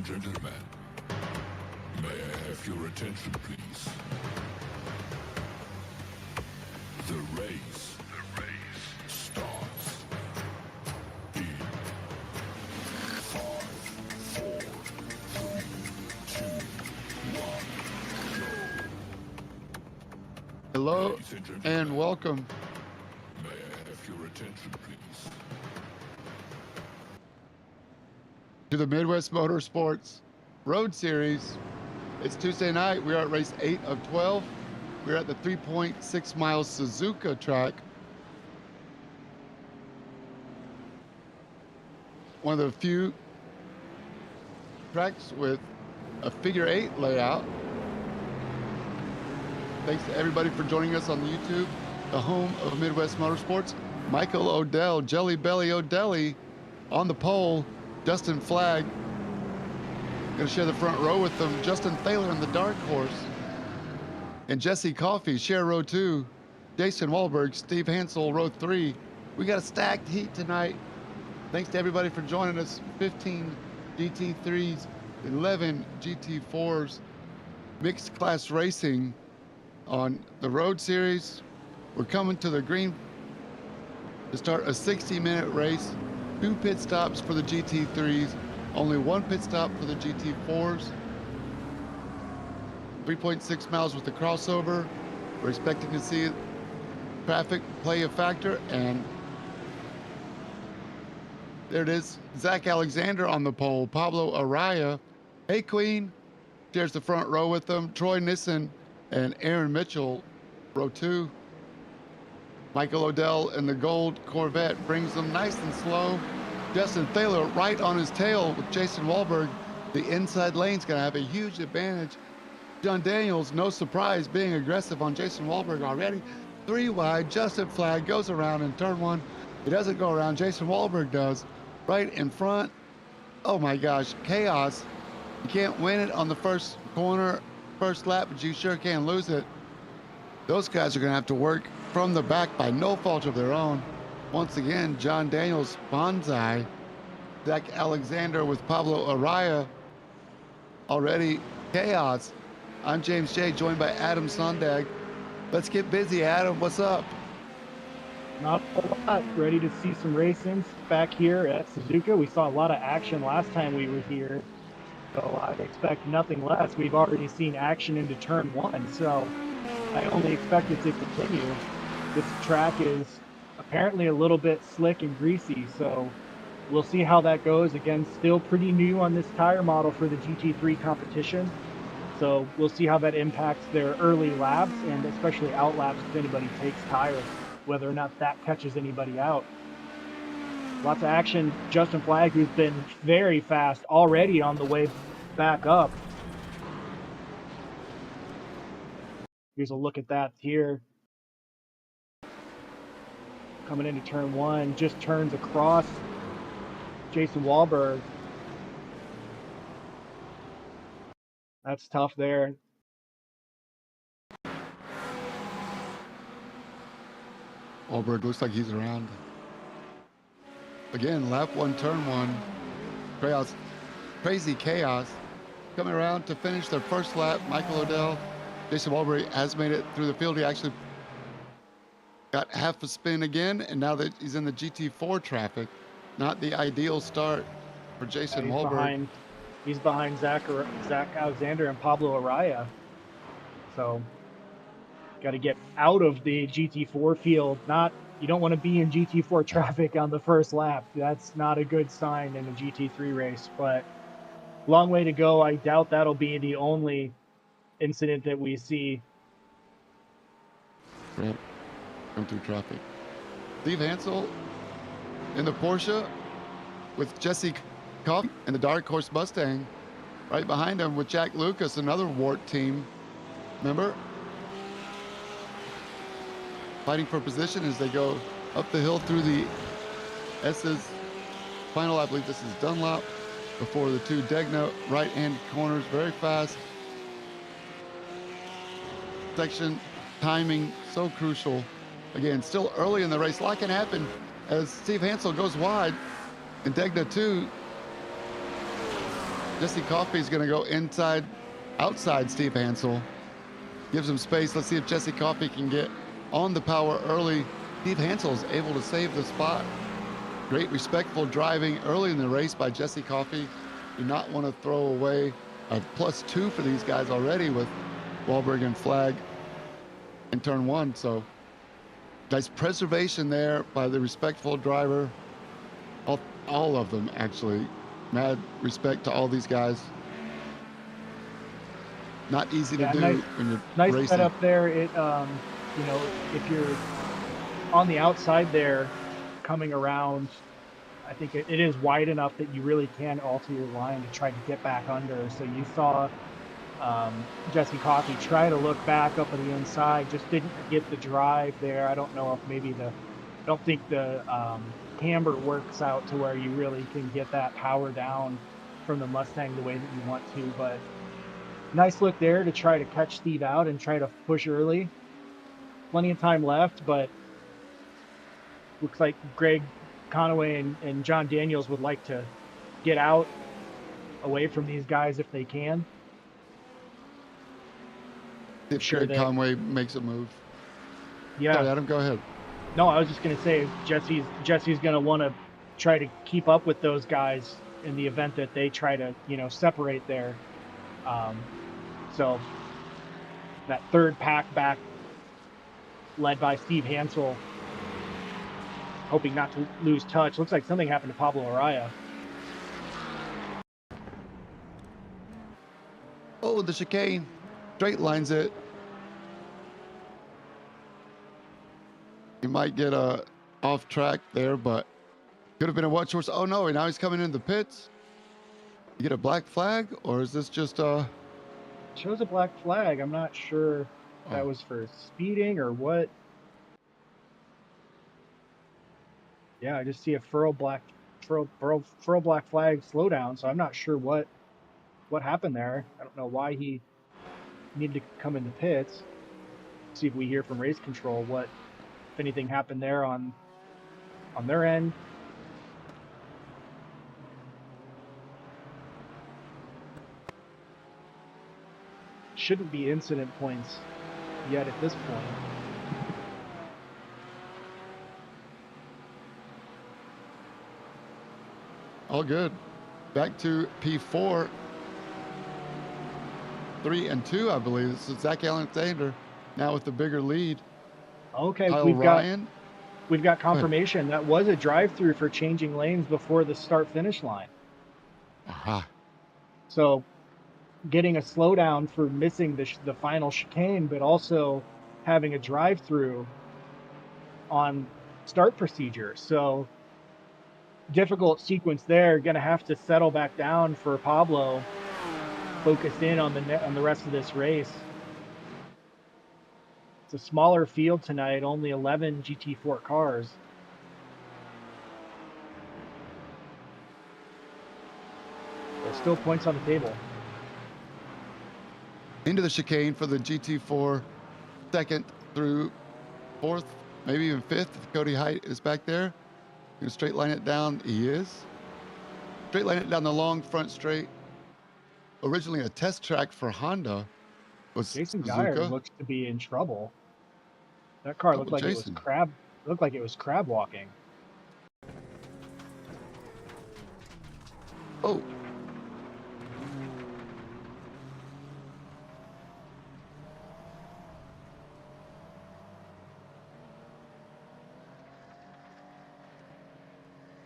gentlemen, may I have your attention, please? The race starts in 5, 4, 3, 2, 1, go. Hello Ladies and gentlemen, and welcome may I have your attention, please? to the Midwest Motorsports Road Series. It's Tuesday night. We are at race 8 of 12. We're at the 3.6 mile Suzuka track. One of the few tracks with a figure 8 layout. Thanks to everybody for joining us on YouTube, the home of Midwest Motorsports. Michael Odell, Jelly Belly O'Delly on the pole. Justin Flagg, going to share the front row with them. Justin Thaler in the dark horse. And Jesse Coffey, share row 2. Jason Wahlberg, Steve Hansel, row 3. We got a stacked heat tonight. Thanks to everybody for joining us. 15 GT3s, 11 GT4s, mixed class racing on the road series. We're coming to the green to start a 60-minute race. 2 pit stops for the GT3s, only 1 pit stop for the GT4s. 3.6 miles with the crossover. We're expecting to see traffic play a factor, and there it is. Zach Alexander on the pole. Pablo Araya, Hey Queen, shares the front row with them. Troy Nissen and Aaron Mitchell, row 2. Michael Odell in the gold Corvette brings them nice and slow. Justin Thaler right on his tail with Jason Wahlberg. The inside lane's gonna have a huge advantage. John Daniels, no surprise, being aggressive on Jason Wahlberg already. 3 wide, Justin Flagg goes around in turn 1. He doesn't go around, Jason Wahlberg does. Right in front. Oh my gosh, chaos. You can't win it on the first corner, first lap, but you sure can lose it. Those guys are gonna have to work from the back by no fault of their own. Once again, John Daniels, Bonsai, Zach Alexander with Pablo Araya, already chaos. I'm James J, joined by Adam Sondag. Let's get busy, Adam. What's up? Not a lot. Ready to see some racing back here at Suzuka. We saw a lot of action last time we were here, so I expect nothing less. We've already seen action into turn 1, so I only expect it to continue. This track is apparently a little bit slick and greasy, so we'll see how that goes. Again, still pretty new on this tire model for the GT3 competition, so we'll see how that impacts their early laps and especially out laps if anybody takes tires, whether or not that catches anybody out. Lots of action. Justin Flagg, who's been very fast already on the way back up. Here's a look at that here. Coming into turn 1, just turns across Jason Wahlberg. That's tough there. Wahlberg looks like he's around. Again, lap 1, turn 1. Chaos, crazy chaos. Coming around to finish their first lap, Michael Odell. Jason Wahlberg has made it through the field. He actually got half a spin again, and now that he's in the GT4 traffic, not the ideal start for Jason Wahlberg. He's behind Zach Alexander and Pablo Araya. So, got to get out of the GT4 field. You don't want to be in GT4 traffic on the first lap. That's not a good sign in a GT3 race, but long way to go. I doubt that'll be the only incident that we see. Right. Come through traffic. Steve Hansel in the Porsche with Jesse Coffey and the Dark Horse Mustang right behind him with Jack Lucas, another Wart team member, fighting for position as they go up the hill through the S's final. I believe this is Dunlop before the 2 Degna right-hand corners. Very fast section, timing so crucial. Again, still early in the race. A lot can happen as Steve Hansel goes wide and Degna 2 Jesse Coffey's going to go outside Steve Hansel. Gives him space. Let's see if Jesse Coffey can get on the power early. Steve Hansel's able to save the spot. Great respectful driving early in the race by Jesse Coffey. Do not want to throw away a +2 for these guys already with Wahlberg and Flag in turn 1. So nice preservation there by the respectful driver. All of them, actually. Mad respect to all these guys. Not easy to do when you're nice racing. setup there. It you know, if you're on the outside there coming around, I think it is wide enough that you really can alter your line to try to get back under. So you saw Jesse Coffey try to look back up on the inside, just didn't get the drive there. I don't know if maybe I don't think the camber works out to where you really can get that power down from the Mustang the way that you want to, but nice look there to try to catch Steve out and try to push early. Plenty of time left, but looks like Greg Conaway and John Daniels would like to get out away from these guys if they can. If Greg Conway makes a move. Yeah. Sorry, Adam, go ahead. No, I was just going to say Jesse's going to want to try to keep up with those guys in the event that they try to, separate there. So that third pack back led by Steve Hansel, hoping not to lose touch. Looks like something happened to Pablo Araya. Oh, the chicane. Straight lines it. He might get off track there, but could have been a watch horse. Oh no, now he's coming in the pits. You get a black flag, or is this just shows a black flag. I'm not sure if that was for speeding or what. Yeah, I just see a furrow black flag slowdown, so I'm not sure what happened there. I don't know why he needed to come in the pits. See if we hear from race control if anything happened there on their end. Shouldn't be incident points yet at this point. All good. Back to P4. 3 and 2, I believe. This is Zach Alexander now with the bigger lead. Okay, Kyle we've got confirmation that was a drive-through for changing lanes before the start-finish line. Aha. So getting a slowdown for missing the final chicane, but also having a drive-through on start procedure. So difficult sequence there. Going to have to settle back down for Pablo. Focus in on the rest of this race. It's a smaller field tonight, only 11 GT4 cars. There's still points on the table. Into the chicane for the GT4, 2nd through 4th, maybe even 5th. If Cody Height is back there, gonna straight line it down. He is. Straight line it down the long front straight. Originally a test track for Honda was Jason Suzuka. Geyer looks to be in trouble. That car looked like it was crab walking. Oh.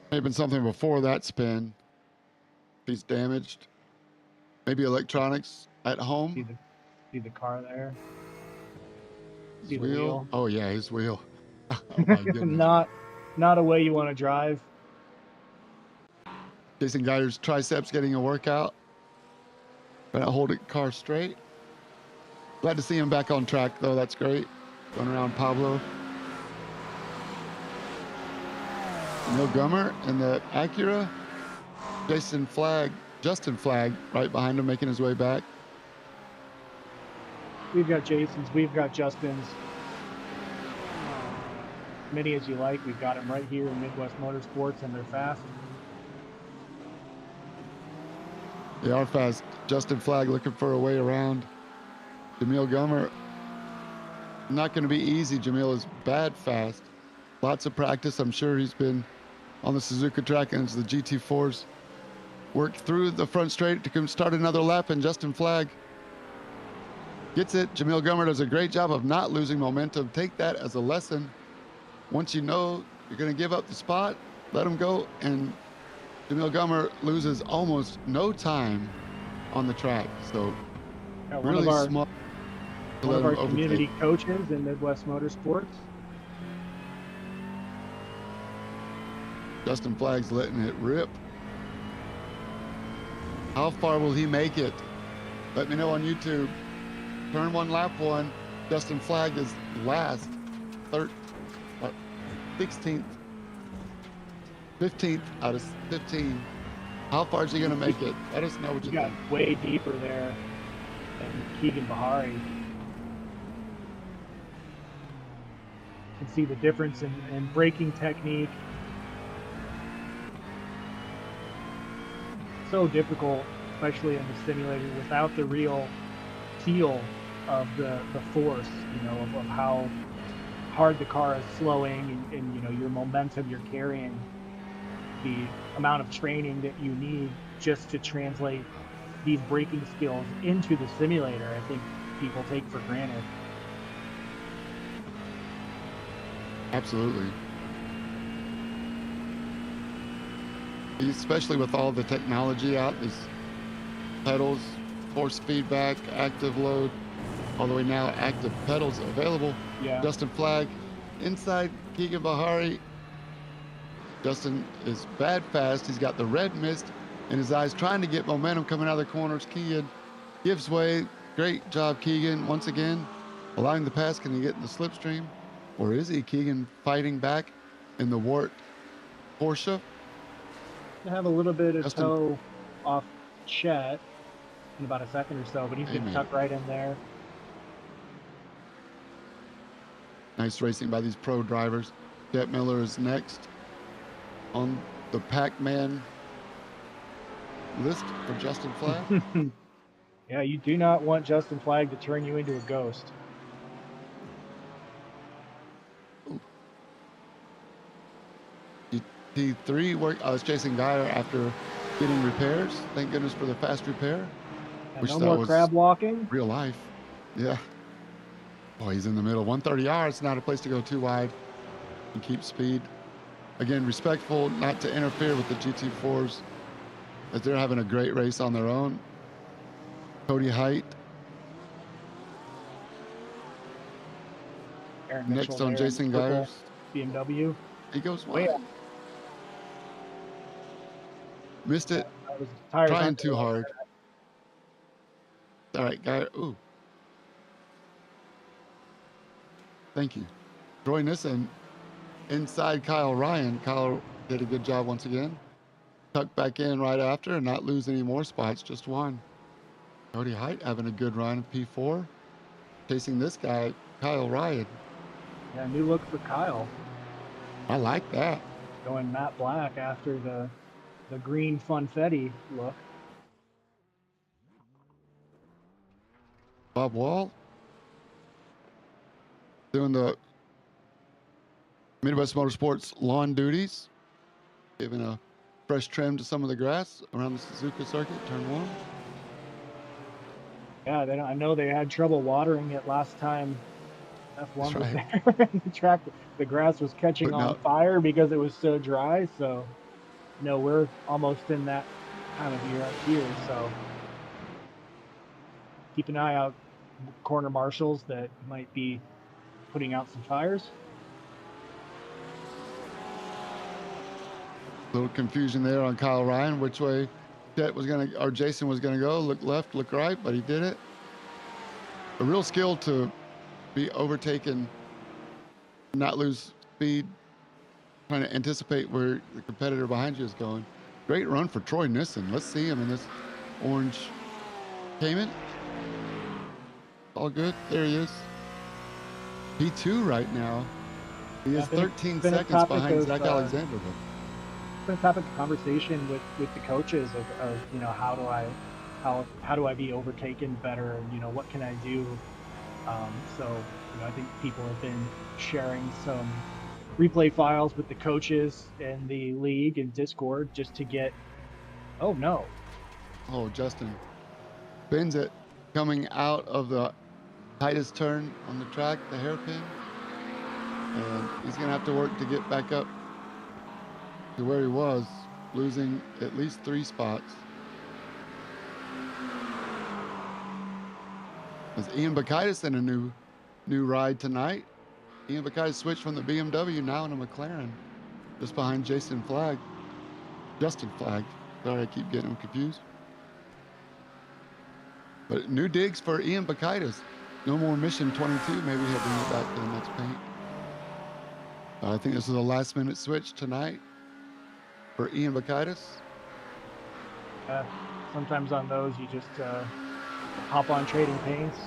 May have been something before that spin. He's damaged. Maybe electronics at home. See the car there. See His the wheel. Oh yeah, his wheel. Oh my goodness. Not a way you want to drive. Jason Geyer's triceps getting a workout. Trying to hold the car straight. Glad to see him back on track though. That's great. Going around Pablo. No Gummer in the Acura. Justin Flag right behind him, making his way back. We've got Jason's, we've got Justin's. Many as you like, we've got them right here in Midwest Motorsports, and they're fast. They are fast. Justin Flagg looking for a way around. Jamil Gummer, not going to be easy. Jamil is bad fast. Lots of practice. I'm sure he's been on the Suzuka track, and as the GT4s work through the front straight to come start another lap, and Justin Flagg gets it. Jamil Gummer does a great job of not losing momentum. Take that as a lesson. Once you know you're going to give up the spot, let him go. And Jamil Gummer loses almost no time on the track. So really smart. One of our community coaches in Midwest Motorsports. Justin Flagg's letting it rip. How far will he make it? Let me know on YouTube. Turn 1, lap 1. Justin Flagg is last. 16th. 15th out of 15. How far is he going to make it? Let us know what you got think. Way deeper there than Keegan Bahari. You can see the difference in braking technique. So difficult, especially in the simulator, without the real feel of the force, you know, of how hard the car is slowing and you know, your momentum you're carrying, the amount of training that you need just to translate these braking skills into the simulator, I think people take for granted. Absolutely. Especially with all the technology out, these pedals, force feedback, active load, all the way now active pedals available. Yeah. Justin Flagg inside Keegan Bahari. Justin is bad fast. He's got the red mist in his eyes, trying to get momentum coming out of the corners. Keegan gives way. Great job, Keegan, once again allowing the pass. Can he get in the slipstream, or is he? Keegan fighting back in the warped Porsche. Have a little bit of toe off Chet in about a second or so, but he's going to tuck right in there. Nice racing by these pro drivers. Chet Miller is next on the Pac-Man list for Justin Flagg. Yeah, you do not want Justin Flagg to turn you into a ghost. T3 work. I was chasing Geyer after getting repairs. Thank goodness for the fast repair. And no more crab walking. Real life. Yeah. Oh, he's in the middle. 130 yards, not a place to go too wide and keep speed. Again, respectful, not to interfere with the GT4s as they're having a great race on their own. Cody Height. Next on Jason Geyers. BMW. He goes wide. Oh, yeah. Missed it. Trying too hard. All right, Geyer. Ooh. Thank you. Troy Nissen inside Kyle Ryan. Kyle did a good job once again. Tucked back in right after and not lose any more spots, just one. Cody Height having a good run in P4. Chasing this guy, Kyle Ryan. Yeah, new look for Kyle. I like that. Going matte black after the green funfetti look. Bob Wall doing the Midwest Motorsports lawn duties, giving a fresh trim to some of the grass around the Suzuka circuit, turn 1. Yeah, I know they had trouble watering it last time F1 was there. The track, the grass was catching on fire because it was so dry. So, no, we're almost in that time of year up here. So, keep an eye out, corner marshals that might be putting out some fires. A little confusion there on Kyle Ryan, which way Chet was going to, or Jason was going to go. Look left, look right, but he did it. A real skill to be overtaken, not lose speed, trying to anticipate where the competitor behind you is going. Great run for Troy Nissen. Let's see him in this orange Cayman. All good. There he is. P2 right now. He is 13 seconds behind Zach Alexander. It's been a topic of conversation with the coaches of you know, how do I how do I be overtaken better, and what can I do? So I think people have been sharing some replay files with the coaches and the league and Discord just to get. Oh no! Oh, Justin spins it coming out of the tightest turn on the track, the hairpin, and he's gonna have to work to get back up to where he was, losing at least 3 spots. As Ian Bakaitis in a new ride tonight. Ian Bakaitis switched from the BMW now in a McLaren, just behind Justin Flagg. Sorry, I keep getting him confused. But new digs for Ian Bakaitis. No more Mission 22. Maybe he'll bring it back to the next paint. I think this is a last-minute switch tonight for Ian Bakaitis. Sometimes on those, you just hop on trading paints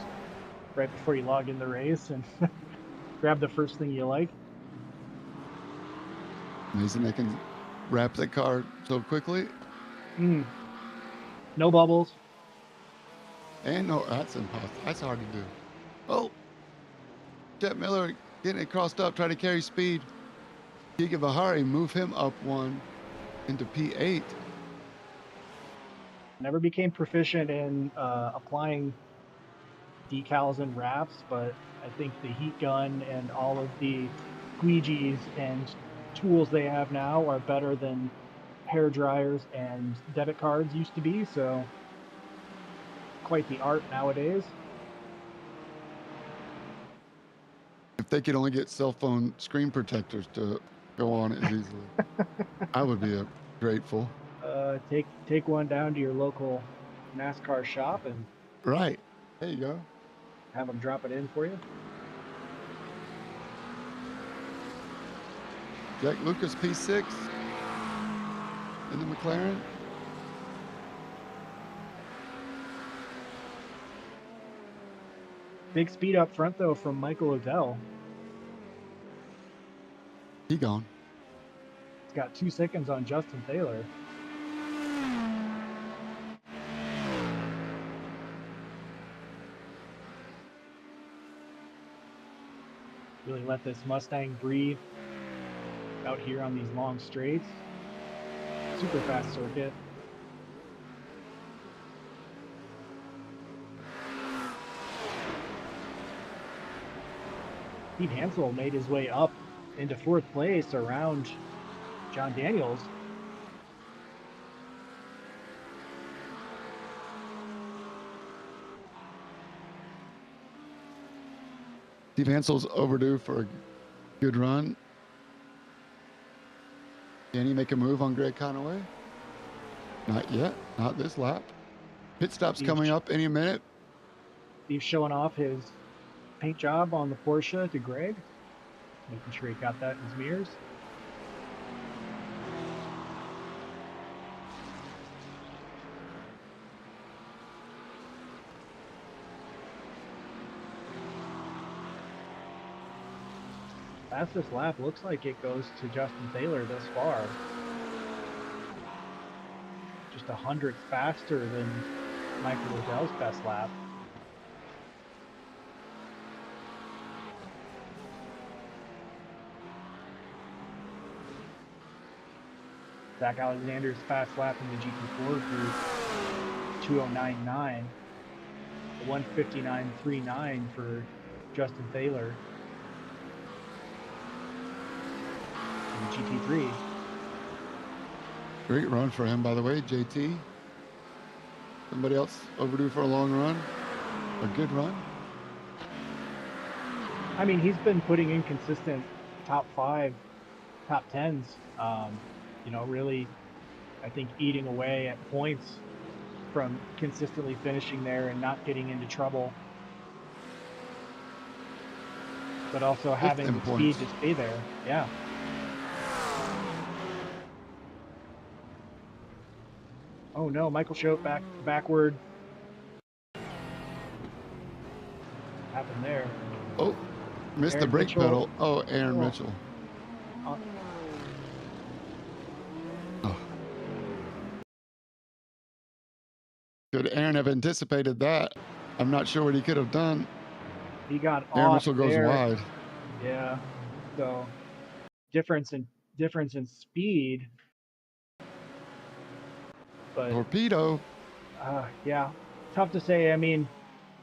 right before you log in the race and grab the first thing you like. Amazing they can wrap the car so quickly. No bubbles. And no, that's impossible. That's hard to do. Oh, Jet Miller getting it crossed up, trying to carry speed. Giga Bahari move him up 1 into P8. Never became proficient in applying decals and wraps, but I think the heat gun and all of the squeegees and tools they have now are better than hair dryers and debit cards used to be, so quite the art nowadays. If they could only get cell phone screen protectors to go on it as easily, I would be grateful. Take one down to your local NASCAR shop and right. There you go. Have them drop it in for you. Jack Lucas P6 in the McLaren. Big speed up front though from Michael Odell. He gone. He's got 2 seconds on Justin Taylor. Really let this Mustang breathe out here on these long straights. Super fast circuit. Steve Hansel made his way up into 4th place around John Daniels. Steve Hansel's overdue for a good run. Can he make a move on Greg Conaway? Not yet. Not this lap. Pit stop's coming up any minute. Steve's showing off his paint job on the Porsche to Greg. Making sure he got that in his mirrors. Fastest lap looks like it goes to Justin Taylor thus far. Just 100th faster than Michael Odell's best lap. Zach Alexander's fast lap in the GT4 group, 2:09.9. 1:59.39 for Justin Taylor in the GT3. Great run for him, by the way, JT. Somebody else overdue for a long run? A good run? I mean, he's been putting in consistent top 5, top 10s. Really, I think eating away at points from consistently finishing there and not getting into trouble, but also having the speed to stay there. Yeah. Oh no, Michael Choate backward. Happened there. Oh, missed the brake pedal. Oh, Aaron Mitchell. Good. Aaron wouldn't have anticipated that. I'm not sure what he could have done. He got Aaron off Mitchell goes there. wide. Yeah. So difference in speed. But Torpedo. yeah, tough to say. I mean,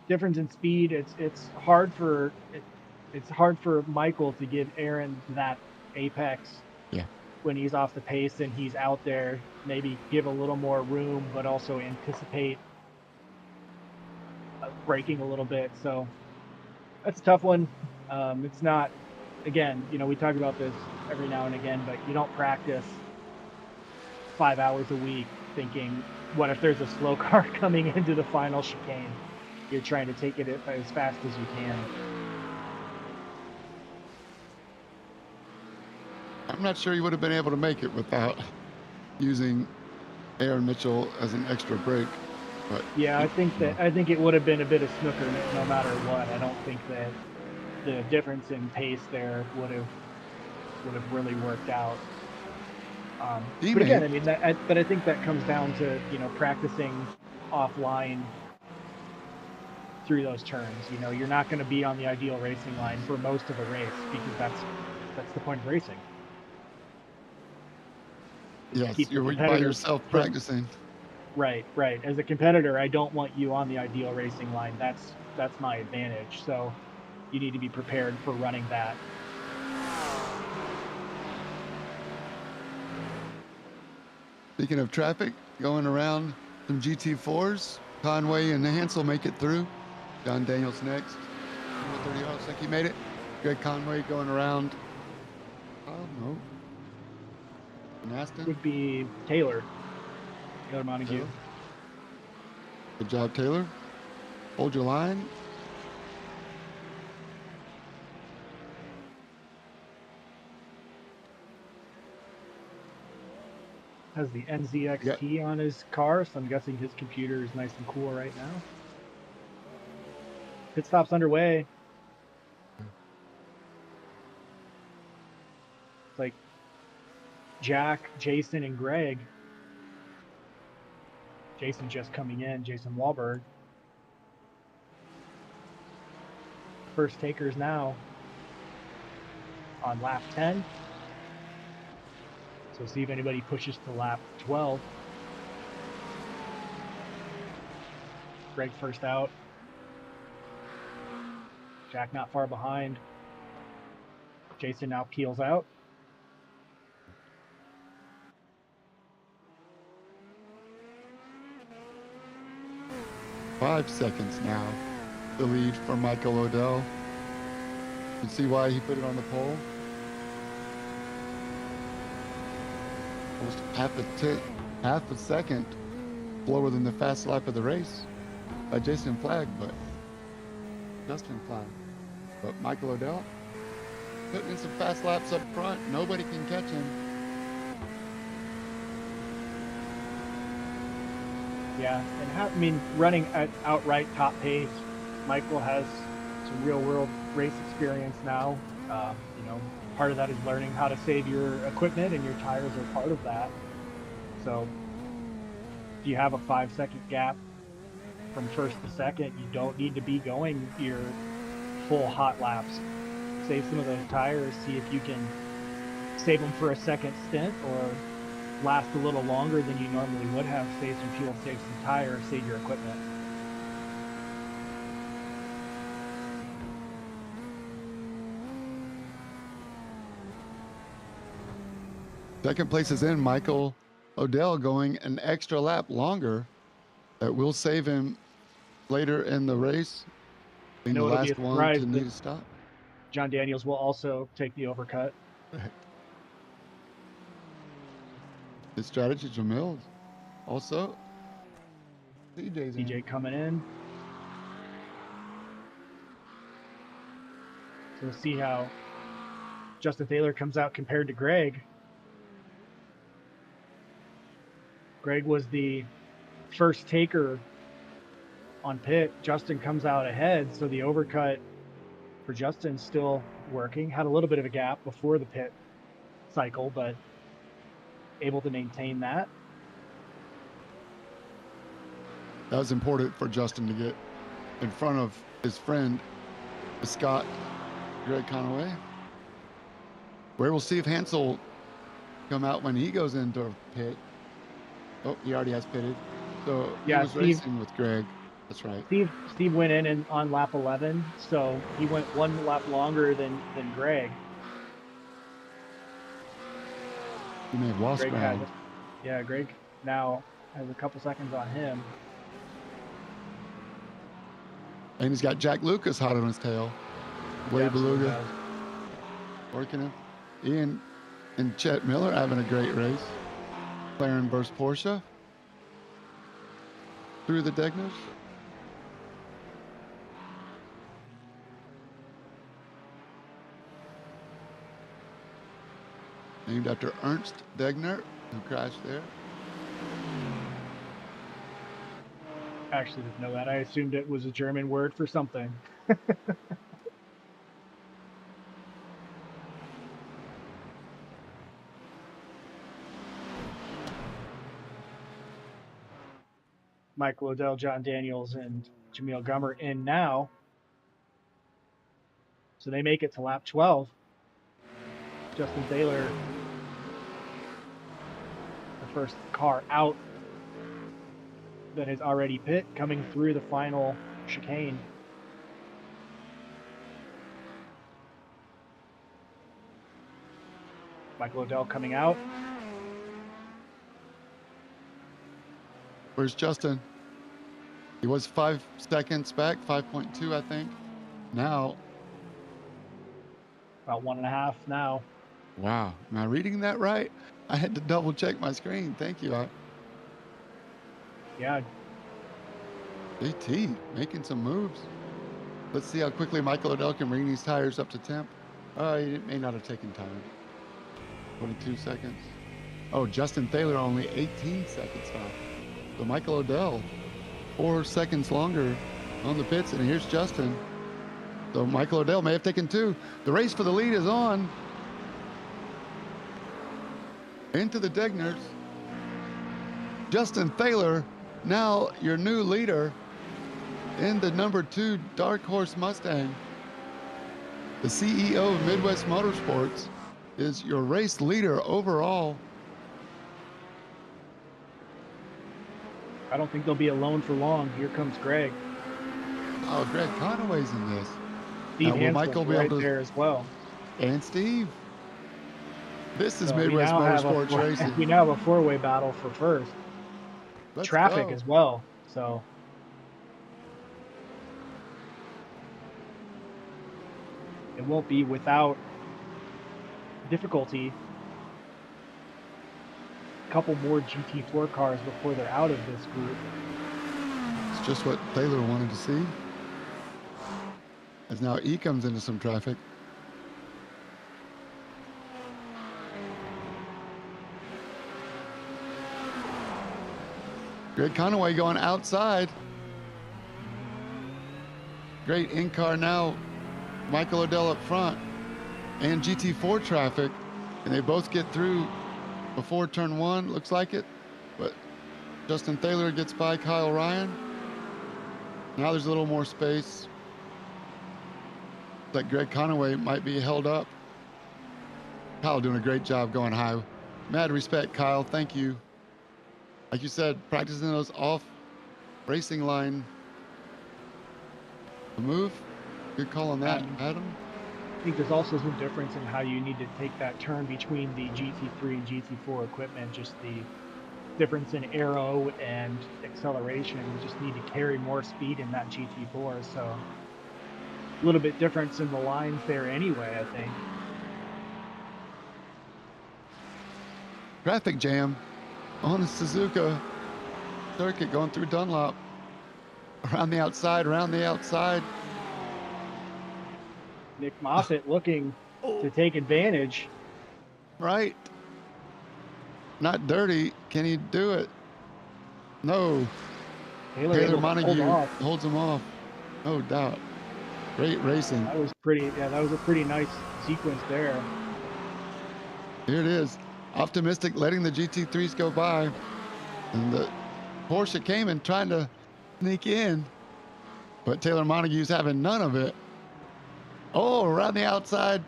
difference in speed. It's hard for it's hard for Michael to give Aaron that apex. Yeah. When he's off the pace and he's out there, maybe give a little more room, but also anticipate braking a little bit. So that's a tough one. It's not, again, we talk about this every now and again, but you don't practice 5 hours a week thinking, what if there's a slow car coming into the final chicane? You're trying to take it as fast as you can. I'm not sure he would have been able to make it without using Aaron Mitchell as an extra brake. But yeah, I think it would have been a bit of snooker no matter what. I don't think that the difference in pace there would have really worked out. But again, I mean, but I think that comes down to practicing offline through those turns. You're not going to be on the ideal racing line for most of a race because that's the point of racing. Yes, you're by yourself practicing. Right. As a competitor, I don't want you on the ideal racing line. That's my advantage. So you need to be prepared for running that. Speaking of traffic, going around some GT4s, Conway and Hansel make it through. John Daniels next. 130, looks like he made it. Greg Conway going around. Oh, no. Aston? Would be Taylor Montague. Taylor. Good job, Taylor. Hold your line. Has the NZXT on his car, so I'm guessing his computer is nice and cool right now. Pit stop's underway. It's like Jack, Jason, and Greg. Jason just coming in, Jason Wahlberg. First takers now on lap 10. So see if anybody pushes to lap 12. Greg first out. Jack not far behind. Jason now peels out. "5 seconds now. The lead for Michael Odell. You see why he put it on the pole? Almost half a second slower than the fast lap of the race by Jason Flagg, but Justin Flagg. But Michael Odell putting in some fast laps up front. Nobody can catch him. Yeah, and running at outright top pace, Michael has some real world race experience now. Part of that is learning how to save your equipment, and your tires are part of that. So if you have a 5-second gap from first to second, you don't need to be going your full hot laps. Save some of those tires, see if you can save them for a second stint or last a little longer than you normally would have. Save some fuel, save some tires, save your equipment. Second place is in. Michael Odell going an extra lap longer. That will save him later in the race. Being the last one to need to stop. John Daniels will also take the overcut. His strategy, Jamil. Also, CJ coming in. So we'll see how Justin Taylor comes out compared to Greg. Greg was the first taker on pit. Justin comes out ahead, so the overcut for Justin still working. Had a little bit of a gap before the pit cycle, but able to maintain that. That was important for Justin to get in front of his friend, the Scott, Greg Conaway. Where we'll see if Hansel come out when he goes into pit. Oh, he already has pitted. So Yeah, he was Steve- racing with Greg. That's right. Steve went in on lap 11, so he went one lap longer than Greg. He may have lost Greg ground. had, yeah, Greg now has a couple seconds on him. And he's got Jack Lucas hot on his tail. Wade Absolutely Beluga does. working him. Ian and Chet Miller having a great race. McLaren versus Porsche. Through the Degners. Named after Ernst Degner, who crashed there. Actually didn't know that. I assumed it was a German word for something. Michael Odell, John Daniels, and Jamil Gummer in now. So they make it to lap 12. Justin Thaler, the first car out that has already pit, coming through the final chicane. Michael Odell coming out. Where's Justin? He was 5 seconds back, 5.2, I think. Now, About 1.5 now. wow. Am I reading that right? I had to double check my screen. Thank you. Yeah, JT making some moves. Let's see how quickly Michael Odell can bring these tires up to temp. He may not have taken time. 22 seconds. Oh, Justin Thaler only 18 seconds off. So Michael Odell, 4 seconds longer on the pits, and here's Justin. So Michael Odell may have taken 2. The race for the lead is on. Into the Degners. Justin Thaler, now your new leader in the number 2 Dark Horse Mustang. The CEO of Midwest Motorsports is your race leader overall. I don't think they'll be alone for long. Here comes Greg. Oh, Greg Conaway's in this. Steve Will Hansel's Michael be right able to- there as well. And Steve. This is So Midwest Motorsports Racing. We now have a 4-way battle for first. Let's Traffic go. as well. So it won't be without difficulty. A couple more GT4 cars before they're out of this group. It's just what Taylor wanted to see. As now E comes into some traffic. Greg Conaway going outside. Great in-car now. Michael Odell up front. And GT4 traffic. And they both get through before turn 1, looks like it. But Justin Thaler gets by Kyle Ryan. Now there's a little more space. Like Greg Conaway might be held up. Kyle doing a great job going high. Mad respect, Kyle. Thank you. Like you said, practicing those off racing line. The move. Good call on that, Adam. I think there's also some difference in how you need to take that turn between the GT3 and GT4 equipment. Just the difference in aero and acceleration. You just need to carry more speed in that GT4. So a little bit difference in the lines there anyway, I think. Traffic jam on the Suzuka circuit going through Dunlop. Around the outside. Nick Moffitt looking to take advantage. Right. Not dirty. Can he do it? No. Taylor Taylor able to Montague hold off. holds him off. No doubt. Great racing. That was pretty. Yeah, that was a pretty nice sequence there. Here it is. Optimistic letting the GT3s go by. And the Porsche came and trying to sneak in, but Taylor Montague's having none of it. Oh, around the outside.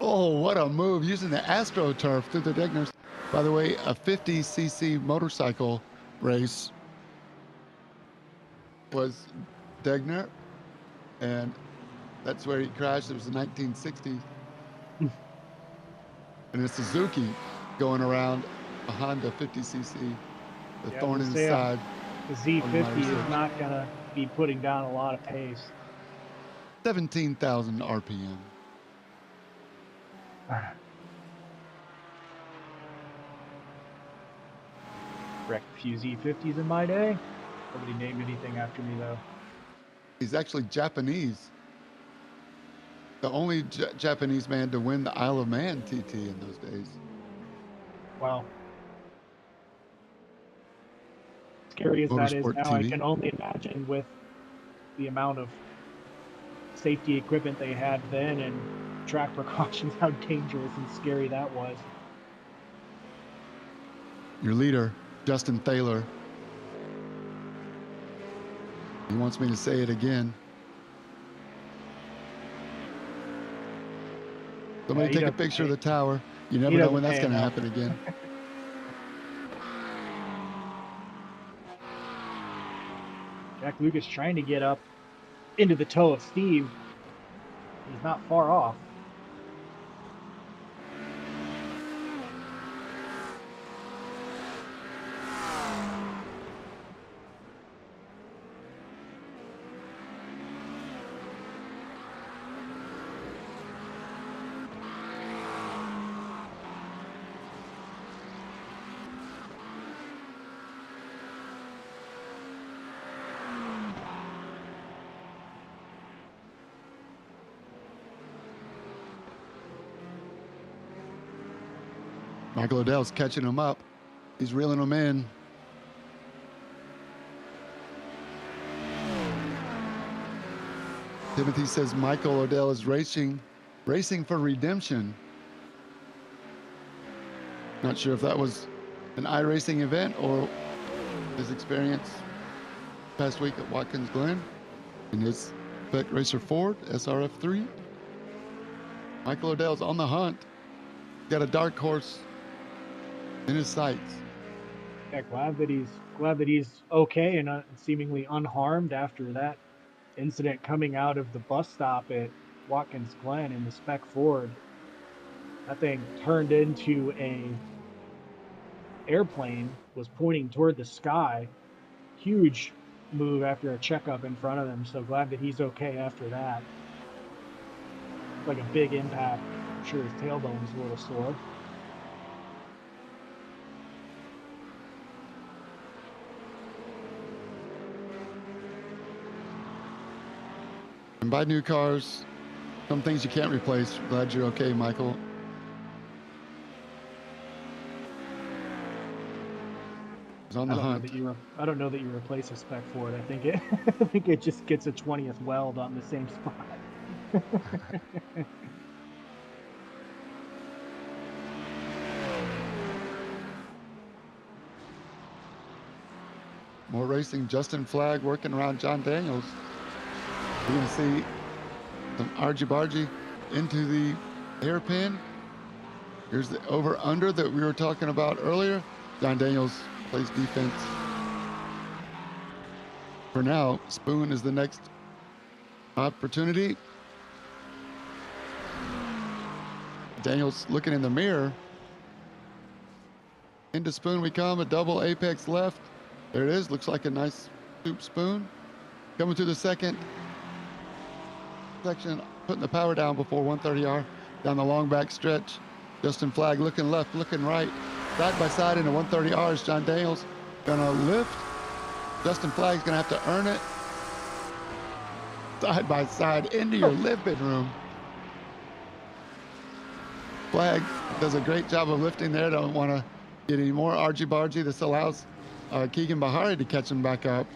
Oh, what a move, using the AstroTurf through the Degners. By the way, a 50cc motorcycle race was Degner, and that's where he crashed. It was in 1960. And a Suzuki going around a Honda 50cc, the thorn in his side. The Z50 is not going to be putting down a lot of pace. 17,000 RPM. Wrecked a few Z50s in my day. Nobody named anything after me, though. He's actually Japanese. The only Japanese man to win the Isle of Man TT in those days. Wow. Scary as that is Motorsport now, TV. I can only imagine with the amount of safety equipment they had then and track precautions, how dangerous and scary that was. Your leader, Justin Thaler. He wants me to say it again. Somebody take a picture of the tower. You never know when that's going to happen again. Jack Lucas trying to get up into the toe of Steve. He's not far off. Michael Odell's catching him up. He's reeling him in. Timothy says Michael Odell is racing for redemption. Not sure if that was an iRacing event or his experience past week at Watkins Glen in his Spec Racer Ford SRF3. Michael Odell's on the hunt. Got a dark horse in his sights. Yeah, glad that he's okay and seemingly unharmed after that incident coming out of the bus stop at Watkins Glen in the Spec Ford. That thing turned into a airplane, was pointing toward the sky. Huge move after a checkup in front of them. So glad that he's okay after that. Like a big impact. I'm sure his tailbone's a little sore. And buy new cars. Some things you can't replace. Glad you're okay, Michael. He's on the hunt. I don't know that you replace a Spec Ford. I think it just gets a 20th weld on the same spot. More racing. Justin Flagg working around John Daniels. You're going to see some argy-bargy into the hairpin. Here's the over-under that we were talking about earlier. John Daniels plays defense. For now, Spoon is the next opportunity. Daniels looking in the mirror. Into Spoon we come, a double apex left. There it is, looks like a nice soup spoon. Coming to the second section, putting the power down before 130R. Down the long back stretch. Justin Flagg looking left, looking right. Side by side into 130Rs. John Daniels gonna lift. Justin Flagg's gonna have to earn it. Side by side into your living room. Flagg does a great job of lifting there. Don't want to get any more argy-bargy. This allows Keegan Bahari to catch him back up.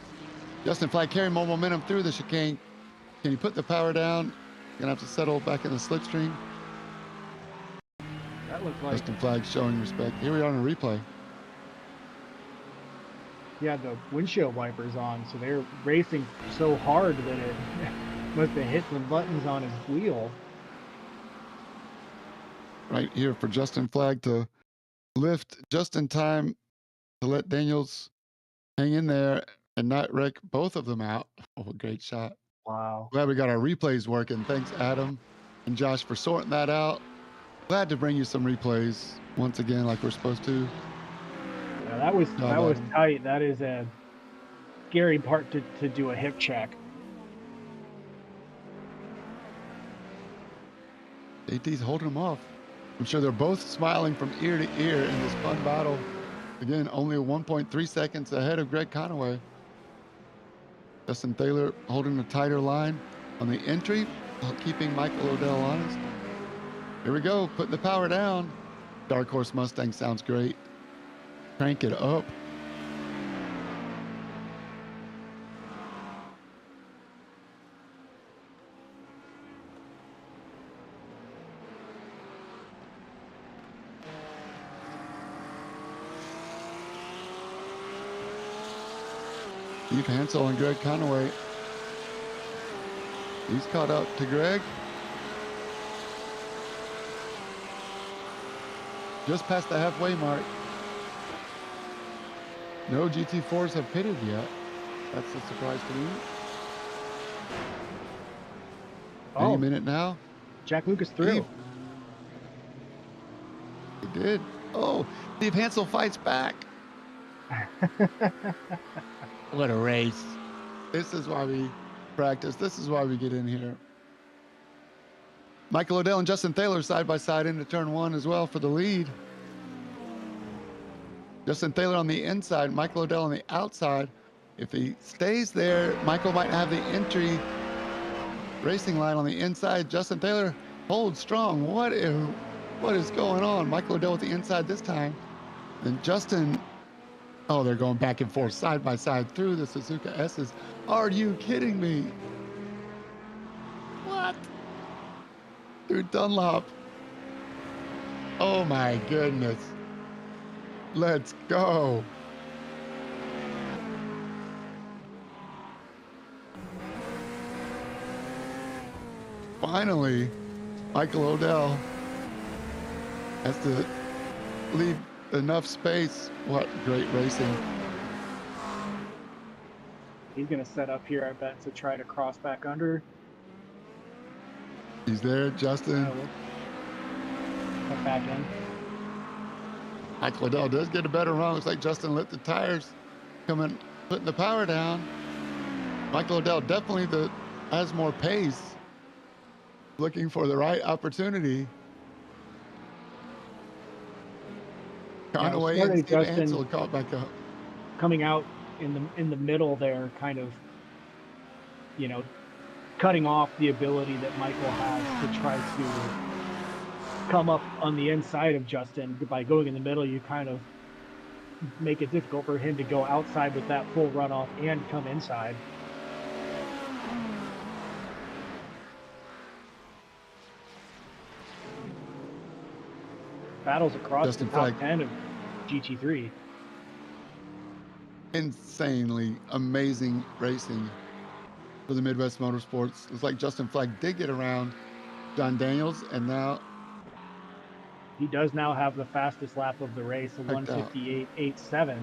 Justin Flagg carrying more momentum through the chicane. Can he put the power down? Gonna have to settle back in the slipstream. That looked like Justin Flagg showing respect. Here we are on a replay. he had the windshield wipers on, so they're racing so hard that it must have hit the buttons on his wheel. Right here for Justin Flagg to lift just in time to let Daniels hang in there and not wreck both of them out. Oh, great shot. Wow. Glad we got our replays working. Thanks, Adam and Josh, for sorting that out. Glad to bring you some replays once again, like we're supposed to. Yeah, that was Adam. tight. That is a scary part to do a hip check. AT's holding them off. I'm sure they're both smiling from ear to ear in this fun battle. Again, only 1.3 seconds ahead of Greg Conaway. Justin Thaler holding a tighter line on the entry while keeping Michael Odell honest. Here we go, putting the power down. Dark Horse Mustang sounds great. Crank it up. Steve Hansel and Greg Conaway. He's caught up to Greg. Just past the halfway mark. No GT4s have pitted yet. That's a surprise to me. Any minute now. Jack Lucas through. He did. Oh, Steve Hansel fights back. What a race. This is why we practice. This is why we get in here. Michael Odell and Justin Thaler side by side into turn one as well for the lead. Justin Thaler on the inside, Michael Odell on the outside. If he stays there, Michael might have the entry racing line on the inside. Justin Thaler holds strong. What is going on? Michael Odell with the inside this time. Then Justin, oh, they're going back and forth side by side through the Suzuka S's. Are you kidding me? What? Through Dunlop. Oh my goodness. Let's go. Finally, Michael Odell has to leave enough space. What great racing. He's going to set up here, I bet, to try to cross back under. He's there, Justin. Come back in. Michael Odell does get a better run. Looks like Justin lit the tires, coming, putting the power down. Michael Odell definitely has more pace, looking for the right opportunity. Conaway and Steve Hansel caught back up. Coming out in the middle there, kind of, cutting off the ability that Michael has to try to come up on the inside of Justin. By going in the middle, you kind of make it difficult for him to go outside with that full runoff and come inside. Battles across Justin the top Flagg. 10 of GT3. Insanely amazing racing for the Midwest Motorsports. Looks like Justin Flagg did get around John Daniels, and now he does now have the fastest lap of the race, a 1:58.87.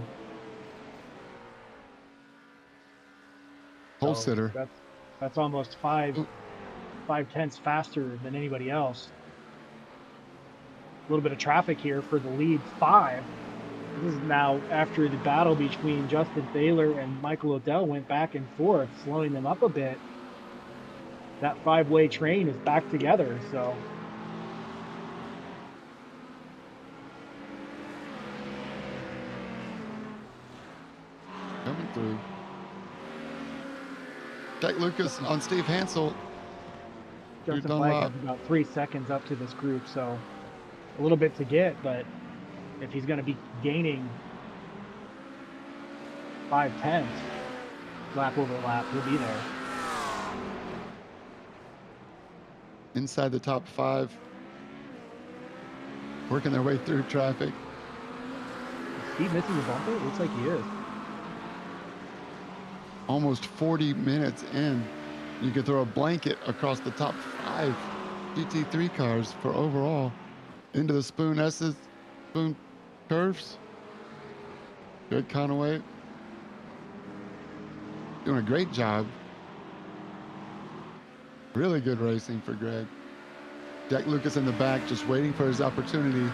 Pole sitter. That's almost 5/10 faster than anybody else. A little bit of traffic here for the lead 5. This is now after the battle between Justin Thaler and Michael Odell went back and forth, slowing them up a bit. That 5-way train is back together, so. Coming through. Jack Lucas on Steve Hansel. Justin Flagg has about 3 seconds up to this group, so a little bit to get, but if he's going to be gaining 5/10 lap over lap, he'll be there. Inside the top 5. Working their way through traffic. Is Steve missing the bumper? It looks like he is. almost 40 minutes in. You could throw a blanket across the top 5 GT3 cars for overall into the Spoon S's, Spoon curves. Good Conaway. Doing a great job. Really good racing for Greg. Jack Lucas in the back just waiting for his opportunity.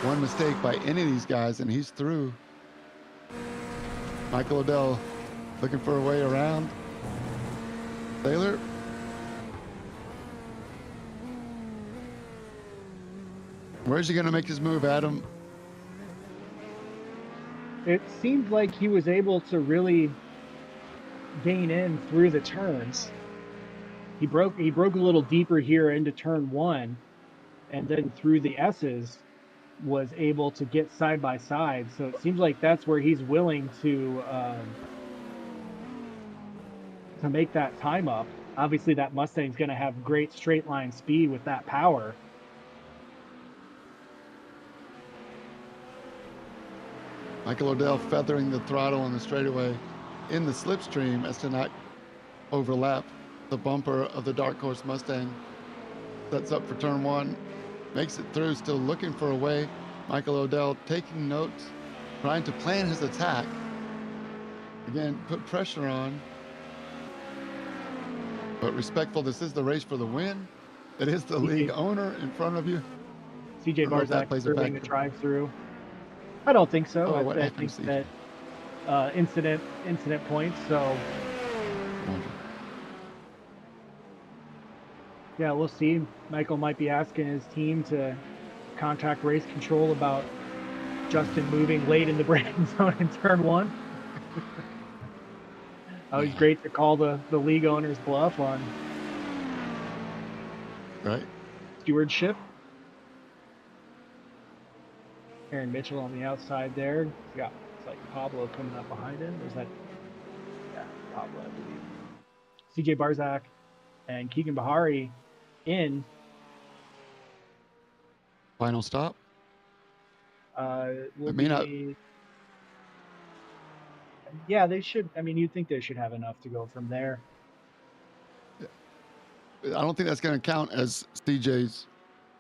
One mistake by any of these guys and he's through. Michael Odell looking for a way around. Taylor. Where's he going to make his move, Adam? It seemed like he was able to really gain in through the turns. He broke a little deeper here into turn 1, and then through the S's was able to get side by side. So it seems like that's where he's willing to make that time up. Obviously, that Mustang's going to have great straight line speed with that power. Michael Odell feathering the throttle on the straightaway in the slipstream as to not overlap the bumper of the Dark Horse Mustang. Sets up for turn 1, makes it through, still looking for a way. Michael Odell taking notes, trying to plan his attack. Again, put pressure on. But respectful, this is the race for the win. It is the league owner in front of you. CJ Barzak serving the drive-through. I don't think so. Oh, I think that incident points. So yeah, we'll see. Michael might be asking his team to contact race control about Justin moving late in the braking zone in turn 1. Always great to call the league owner's bluff on stewardship. Aaron Mitchell on the outside there. He's got, it's like Pablo coming up behind him. Or is that, yeah, Pablo, I believe. CJ Barzak and Keegan Bahari in. Final stop. Will be, yeah, they should. I mean, you'd think they should have enough to go from there. I don't think that's going to count as CJ's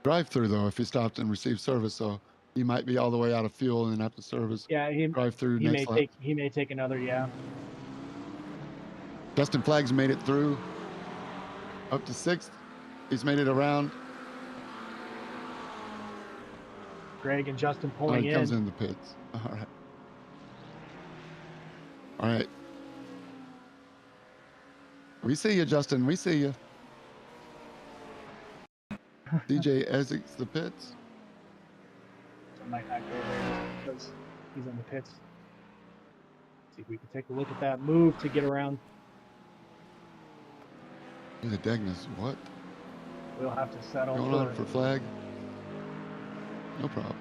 drive-through, though, if he stopped and received service. So he might be all the way out of fuel and then have to service. Yeah, drive-through next lap. He may take another, yeah. Justin Flagg's made it through up to 6th. He's made it around. Greg and Justin pulling he in. comes in the pits. All right. We see you, Justin. We see you. DJ exits the pits. I might not go there because he's in the pits. See if we can take a look at that move to get around. The Degness, what? We'll have to settle going on for Flag. No problem.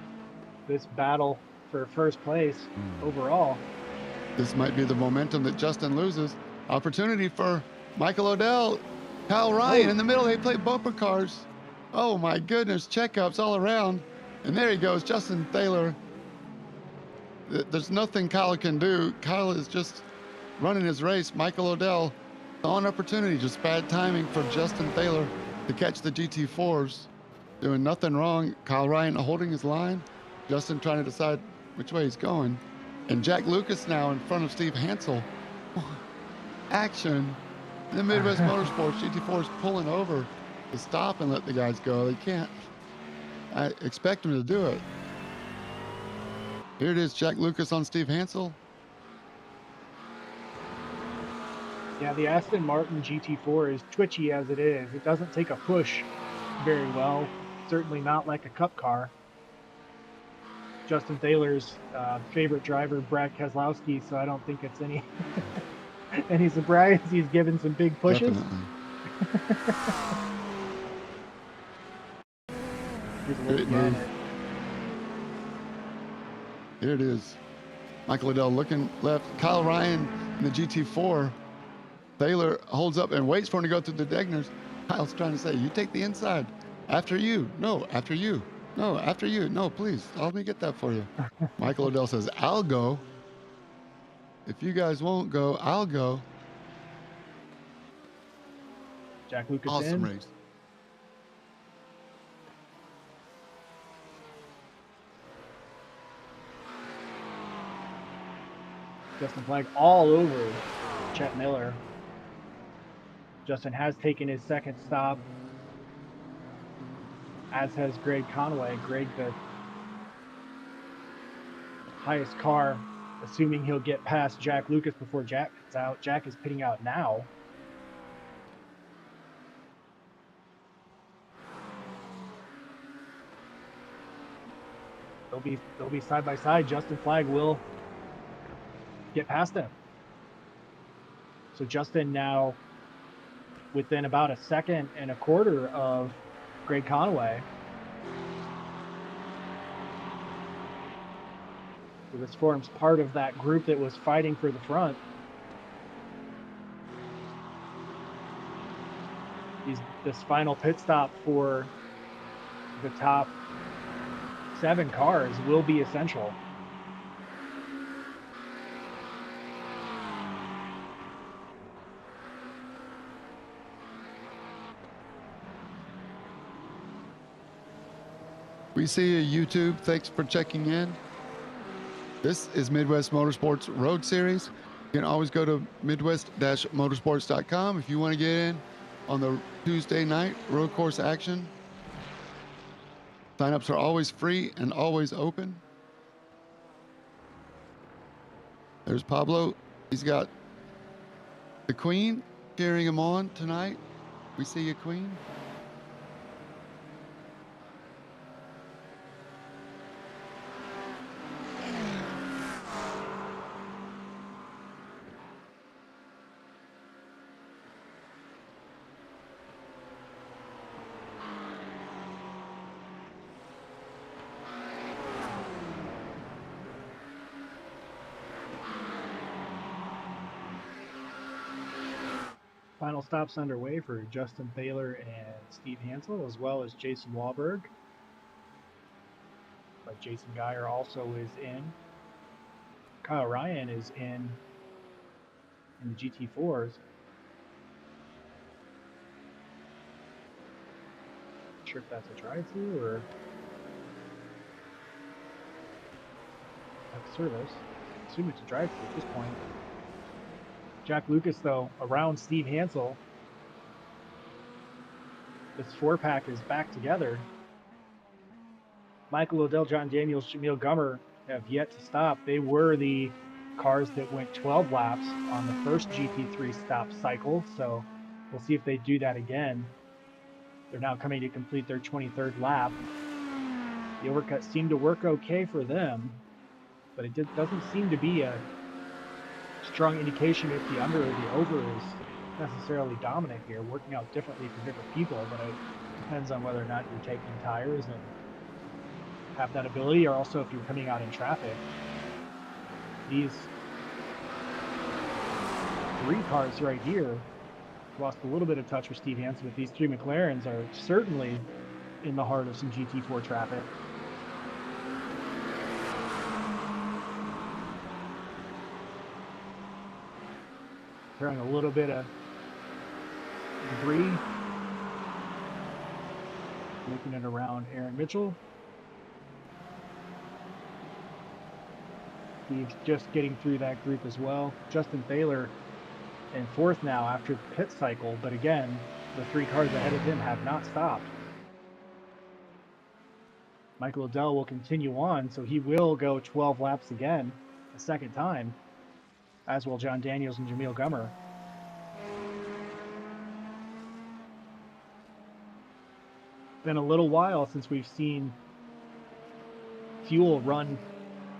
This battle for first place overall. This might be the momentum that Justin loses. Opportunity for Michael Odell. Kyle Ryan in the middle. They play bumper cars. Oh my goodness. Checkups all around. And there he goes, Justin Thaler. There's nothing Kyle can do. Kyle is just running his race. Michael Odell, on opportunity, just bad timing for Justin Thaler to catch the GT4s. Doing nothing wrong. Kyle Ryan holding his line. Justin trying to decide which way he's going. And Jack Lucas now in front of Steve Hansel. Action. The Midwest Motorsports GT4s pulling over to stop and let the guys go. They can't. I expect them to do it. Here it is, Jack Lucas on Steve Hansel. Yeah, the Aston Martin GT4 is twitchy as it is. It doesn't take a push very well. Certainly not like a cup car. Justin Thaler's favorite driver, Brad Keselowski, so I don't think it's any surprise he's given some big pushes. Great move. Here it is. Michael Odell looking left. Kyle Ryan in the GT4. Thaler holds up and waits for him to go through the Degners. Kyle's trying to say, you take the inside. After you. No, after you. No, after you. No, please. Let me get that for you. Michael Odell says, I'll go. If you guys won't go, I'll go. Jack Lucas Awesome in. race. Justin Flagg all over Chet Miller. Justin has taken his second stop, as has Greg Conway. Greg, the highest car, assuming he'll get past Jack Lucas before Jack gets out. Jack is pitting out now. They'll be side by side. Justin Flagg will get past them. So Justin now within about a second and a quarter of Greg Conway. So this forms part of that group that was fighting for the front. This final pit stop for the top 7 cars will be essential. We see you, YouTube. Thanks for checking in. This is Midwest Motorsports Road Series. You can always go to midwest-motorsports.com if you want to get in on the Tuesday night road course action. Signups are always free and always open. There's Pablo. He's got the Queen carrying him on tonight. We see you, Queen. Final stops underway for Justin Thaler and Steve Hansel, as well as Jason Wahlberg. But Jason Geyer also is in. Kyle Ryan is in the GT4s. Not sure if that's a drive-through or a service. I assume it's a drive-through at this point. Jack Lucas, though, around Steve Hansel. This 4-pack is back together. Michael Odell, John Daniels, Jamil Gummer have yet to stop. They were the cars that went 12 laps on the first GP3 stop cycle, so we'll see if they do that again. They're now coming to complete their 23rd lap. The overcut seemed to work okay for them, but it doesn't seem to be a strong indication if the under or the over is necessarily dominant here, working out differently for different people, but it depends on whether or not you're taking tires and have that ability, or also if you're coming out in traffic. These 3 cars right here lost a little bit of touch with Steve Hansen, but these 3 McLarens are certainly in the heart of some GT4 traffic. Throwing a little bit of debris, making it around Aaron Mitchell. He's just getting through that group as well. Justin Thaler in 4th now after the pit cycle, but again, the 3 cars ahead of him have not stopped. Michael Odell will continue on, so he will go 12 laps again, a second time, as will John Daniels and Jamil Gummer. Been a little while since we've seen fuel run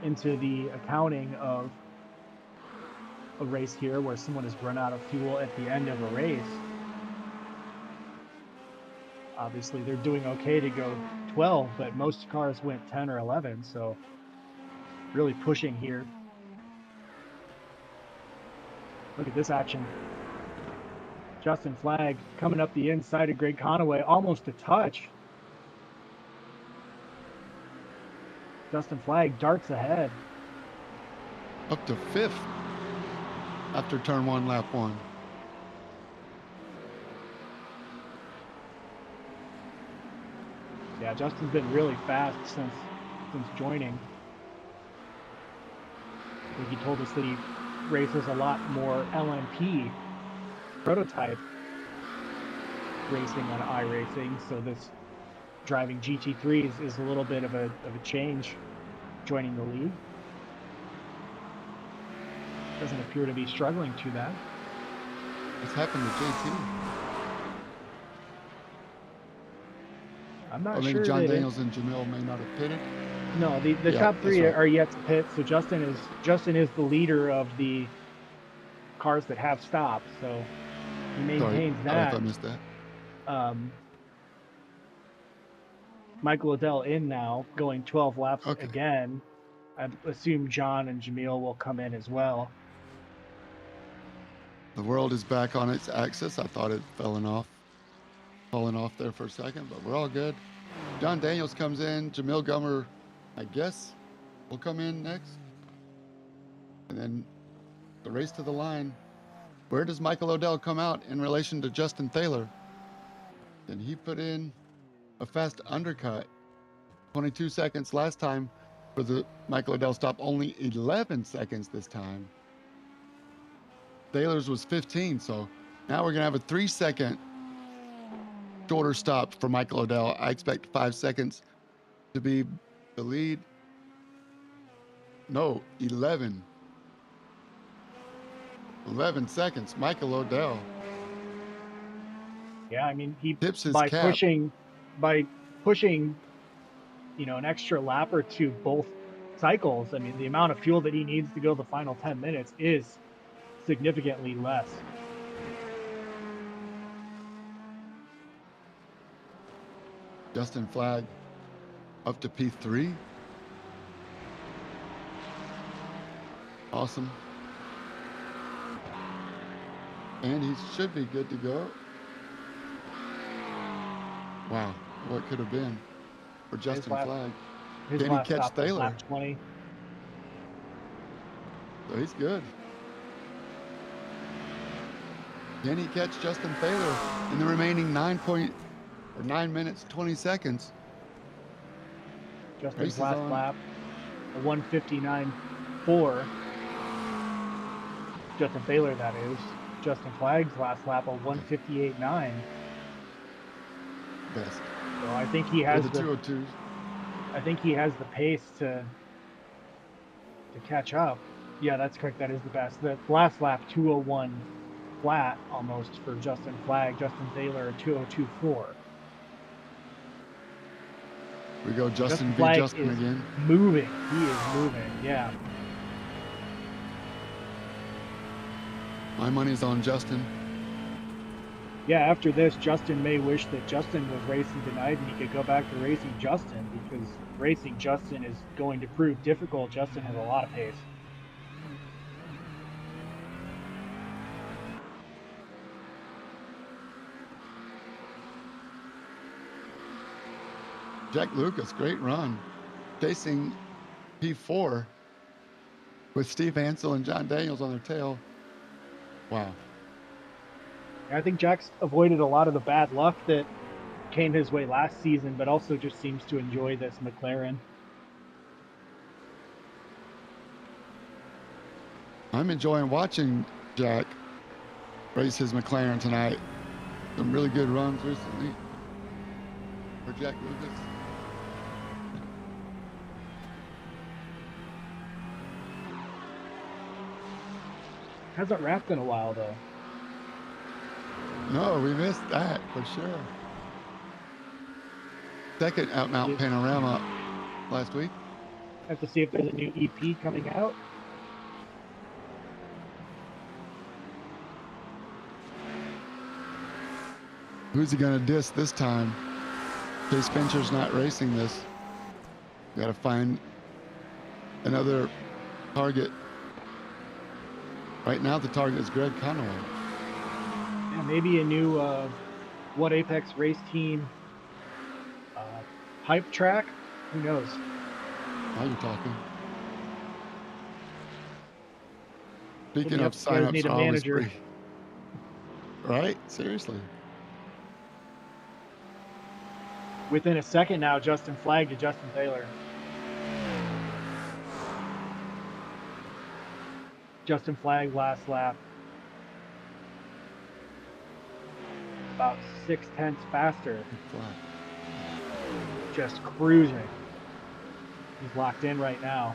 into the accounting of a race here, where someone has run out of fuel at the end of a race. Obviously, they're doing okay to go 12, but most cars went 10 or 11, so really pushing here. Look at this action. Justin Flagg coming up the inside of Greg Conway, almost a touch. Justin Flagg darts ahead. Up to 5th. after turn 1, lap 1. Yeah, Justin's been really fast since joining. I think he told us that he races a lot more LMP prototype racing on iRacing, so this driving GT3s is a little bit of a change joining the league. Doesn't appear to be struggling too bad. What's happened to JT? I'm not Or maybe sure John that Daniels and Jamil may not have pitted. no, the Yeah, top that's three right. are yet to pit. So Justin is the leader of the cars that have stopped. So he maintains Sorry if I that. missed that. Michael Liddell in now, going 12 laps Okay. again. I assume John and Jamil will come in as well. The world is back on its axis. I thought it fallen off there for a second, but we're all good. John Daniels comes in. Jamil Gummer, I guess, will come in next. And then the race to the line. Where does Michael Odell come out in relation to Justin Thaler? And he put in a fast undercut. 22 seconds last time for the Michael Odell stop. Only 11 seconds this time. Thaler's was 15, so now we're going to have a 3-second shorter stop for Michael Odell. I expect 5 seconds to be the lead. No, 11. 11 seconds. Michael Odell. Yeah, I mean he Tips his by cap. pushing, an extra lap or two both cycles. I mean the amount of fuel that he needs to go the final 10 minutes is significantly less. Justin Flagg up to P3. Awesome. And he should be good to go. Wow, what could have been for Justin Flagg? His Can he last catch stop was Thaler? lap 20. So he's good. Can he catch Justin Thaler in the remaining 9 minutes 20 seconds? Justin's last lap, a 1:59.4. Justin Thaler, that is. Justin Flagg's last lap, a 1:58.9. Best. So I think he has the 202s. I think he has the pace to catch up. Yeah, that's correct. That is the best. The last lap, 2:01 flat almost for Justin Flagg. Justin Thaler, 2:02.4. We go Justin v. Flagg Justin is again. Moving. He is moving. Yeah. My money's on Justin. Yeah, after this, Justin may wish that Justin was racing tonight and he could go back to racing Justin, because racing Justin is going to prove difficult. Justin has a lot of pace. Jack Lucas, great run. Chasing P4 with Steve Hansel and John Daniels on their tail. Wow. I think Jack's avoided a lot of the bad luck that came his way last season, but also just seems to enjoy this McLaren. I'm enjoying watching Jack race his McLaren tonight. Some really good runs recently for Jack Lucas. Hasn't wrapped in a while, though. No, we missed that for sure. Second Out Mount Panorama last week. Have to see if there's a new EP coming out. Who's he gonna diss this time? Chase Fincher's not racing this. Got to find another target. Right now, the target is Greg Conway. Yeah, maybe a new What Apex race team hype track. Who knows? Now you're talking. Speaking Yep, of you guys signups need a are always manager. free. Right? Seriously. Within a second now, Justin Flagg to Justin Taylor. Justin Flagg last lap. About 6/10 faster. Flat. Just cruising. He's locked in right now.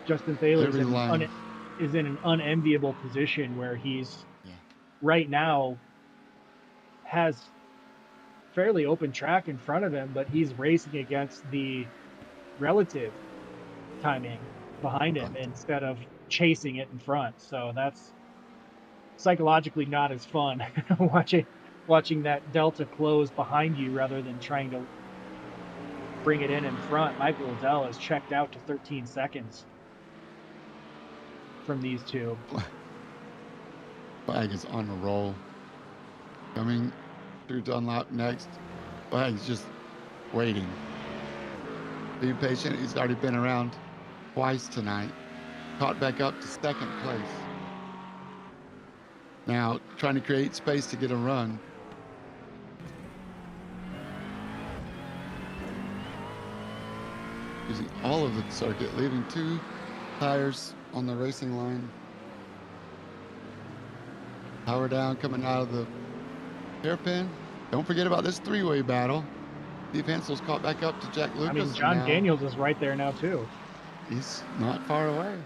Justin Taylor Every line. is in an unenviable position where he's Yeah. right now has fairly open track in front of him, but he's racing against the relative timing behind him instead of chasing it in front. So that's psychologically not as fun watching that delta close behind you rather than trying to bring it in front. Michael Liddell has checked out to 13 seconds from these two. Flag is on the roll. Coming through Dunlop next. Flag's just waiting. Be patient. He's already been around twice tonight. Caught back up to second place. Now trying to create space to get a run. Using all of the circuit, leaving 2 tires on the racing line. Power down coming out of the hairpin. Don't forget about this 3-way battle. Steve Hansel's caught back up to Jack Lucas. I mean, John Daniels is right there now too. He's not far away.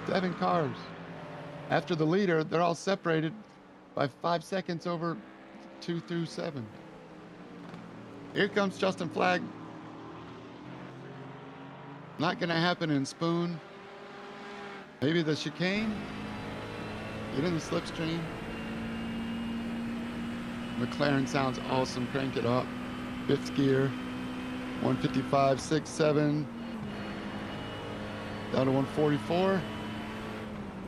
7 cars. After the leader, they're all separated by 5 seconds over 2 through 7. Here comes Justin Flagg. Not going to happen in Spoon. Maybe the chicane. Get in the slipstream. McLaren sounds awesome. Crank it up. 5th gear. 155, 6, 7. Down to 144.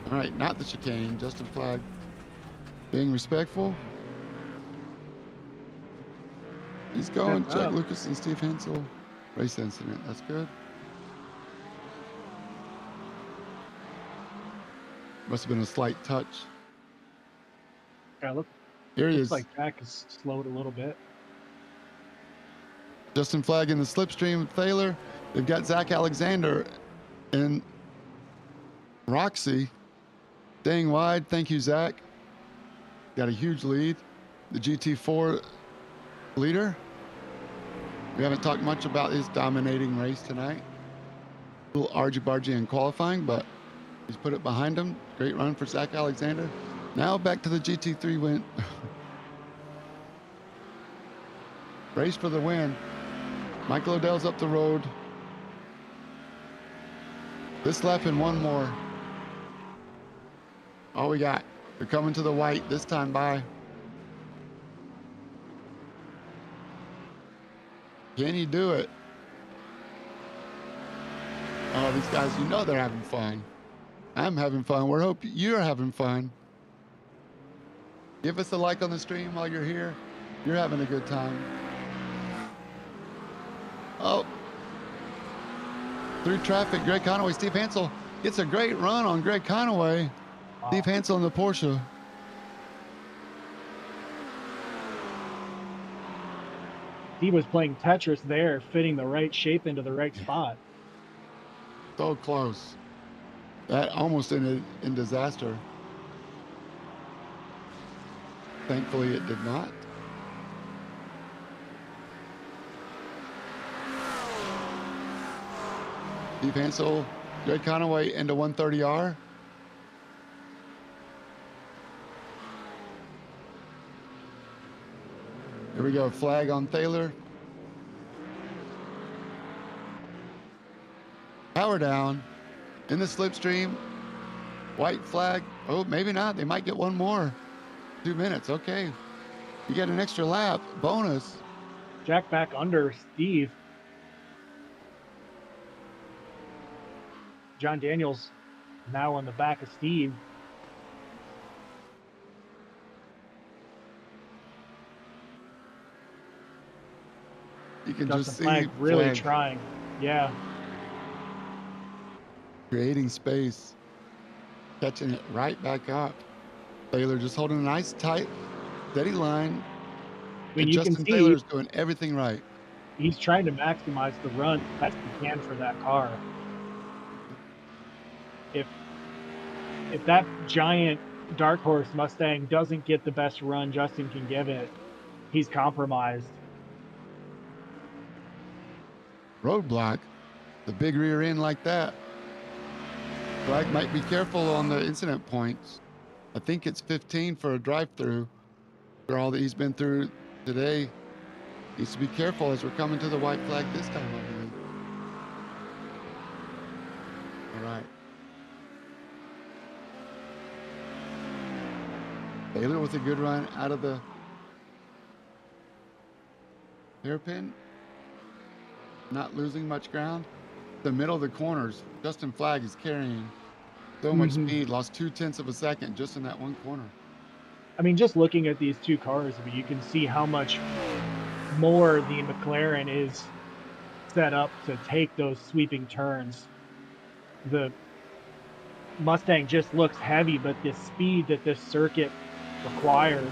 All right, not the chicane. Justin Flagg being respectful. He's going. Jack Lucas and Steve Hansel. Race incident. That's good. Must have been a slight touch. Yeah, look. Here he Looks is. like Jack has slowed a little bit. Justin Flagg in the slipstream with Thaler. They've got Zach Alexander and Roxy staying wide. Thank you, Zach. Got a huge lead. The GT4 leader. We haven't talked much about his dominating race tonight. A little argy-bargy in qualifying, but he's put it behind him. Great run for Zach Alexander. Now back to the GT3 win. Race for the win. Michael Odell's up the road. This lap and one more. All we got. They're coming to the white this time by. Can you do it? Oh, these guys, you know they're having fun. I'm having fun. We hope you're having fun. Give us a like on the stream while you're here. You're having a good time. Oh. Through traffic, Greg Conaway, Steve Hansel gets a great run on Greg Conaway. Wow. Steve Hansel in the Porsche. He was playing Tetris there, fitting the right shape into the right spot. So close. That almost ended in disaster. Thankfully, it did not. Steve Hansel, Greg Conaway into 130R. Here we go, flag on Thaler. Power down in the slipstream. White flag. Oh, maybe not. They might get one more. 2 minutes. Okay. You get an extra lap. Bonus. Jack back under Steve. John Daniels now on the back of Steve. You can Justin just see Flag really Flag trying. Yeah. creating space, catching it right back up. Taylor just holding a nice, tight, steady line. I mean, And you can Justin see Taylor is doing everything right. he's trying to maximize the run as he can for that car. If that giant dark horse Mustang doesn't get the best run Justin can give it, he's compromised. Roadblock, the big rear end like that. Flag might be careful on the incident points. I think it's 15 for a drive-through. For all that he's been through today, needs to be careful as we're coming to the white flag this time, I believe. All right. Taylor with a good run out of the hairpin. Not losing much ground. The middle of the corners, Justin Flag is carrying so much speed, lost 0.2 of a second just in that one corner. I mean, just looking at these two cars, I mean, you can see how much more the McLaren is set up to take those sweeping turns. The Mustang just looks heavy, but the speed that this circuit requires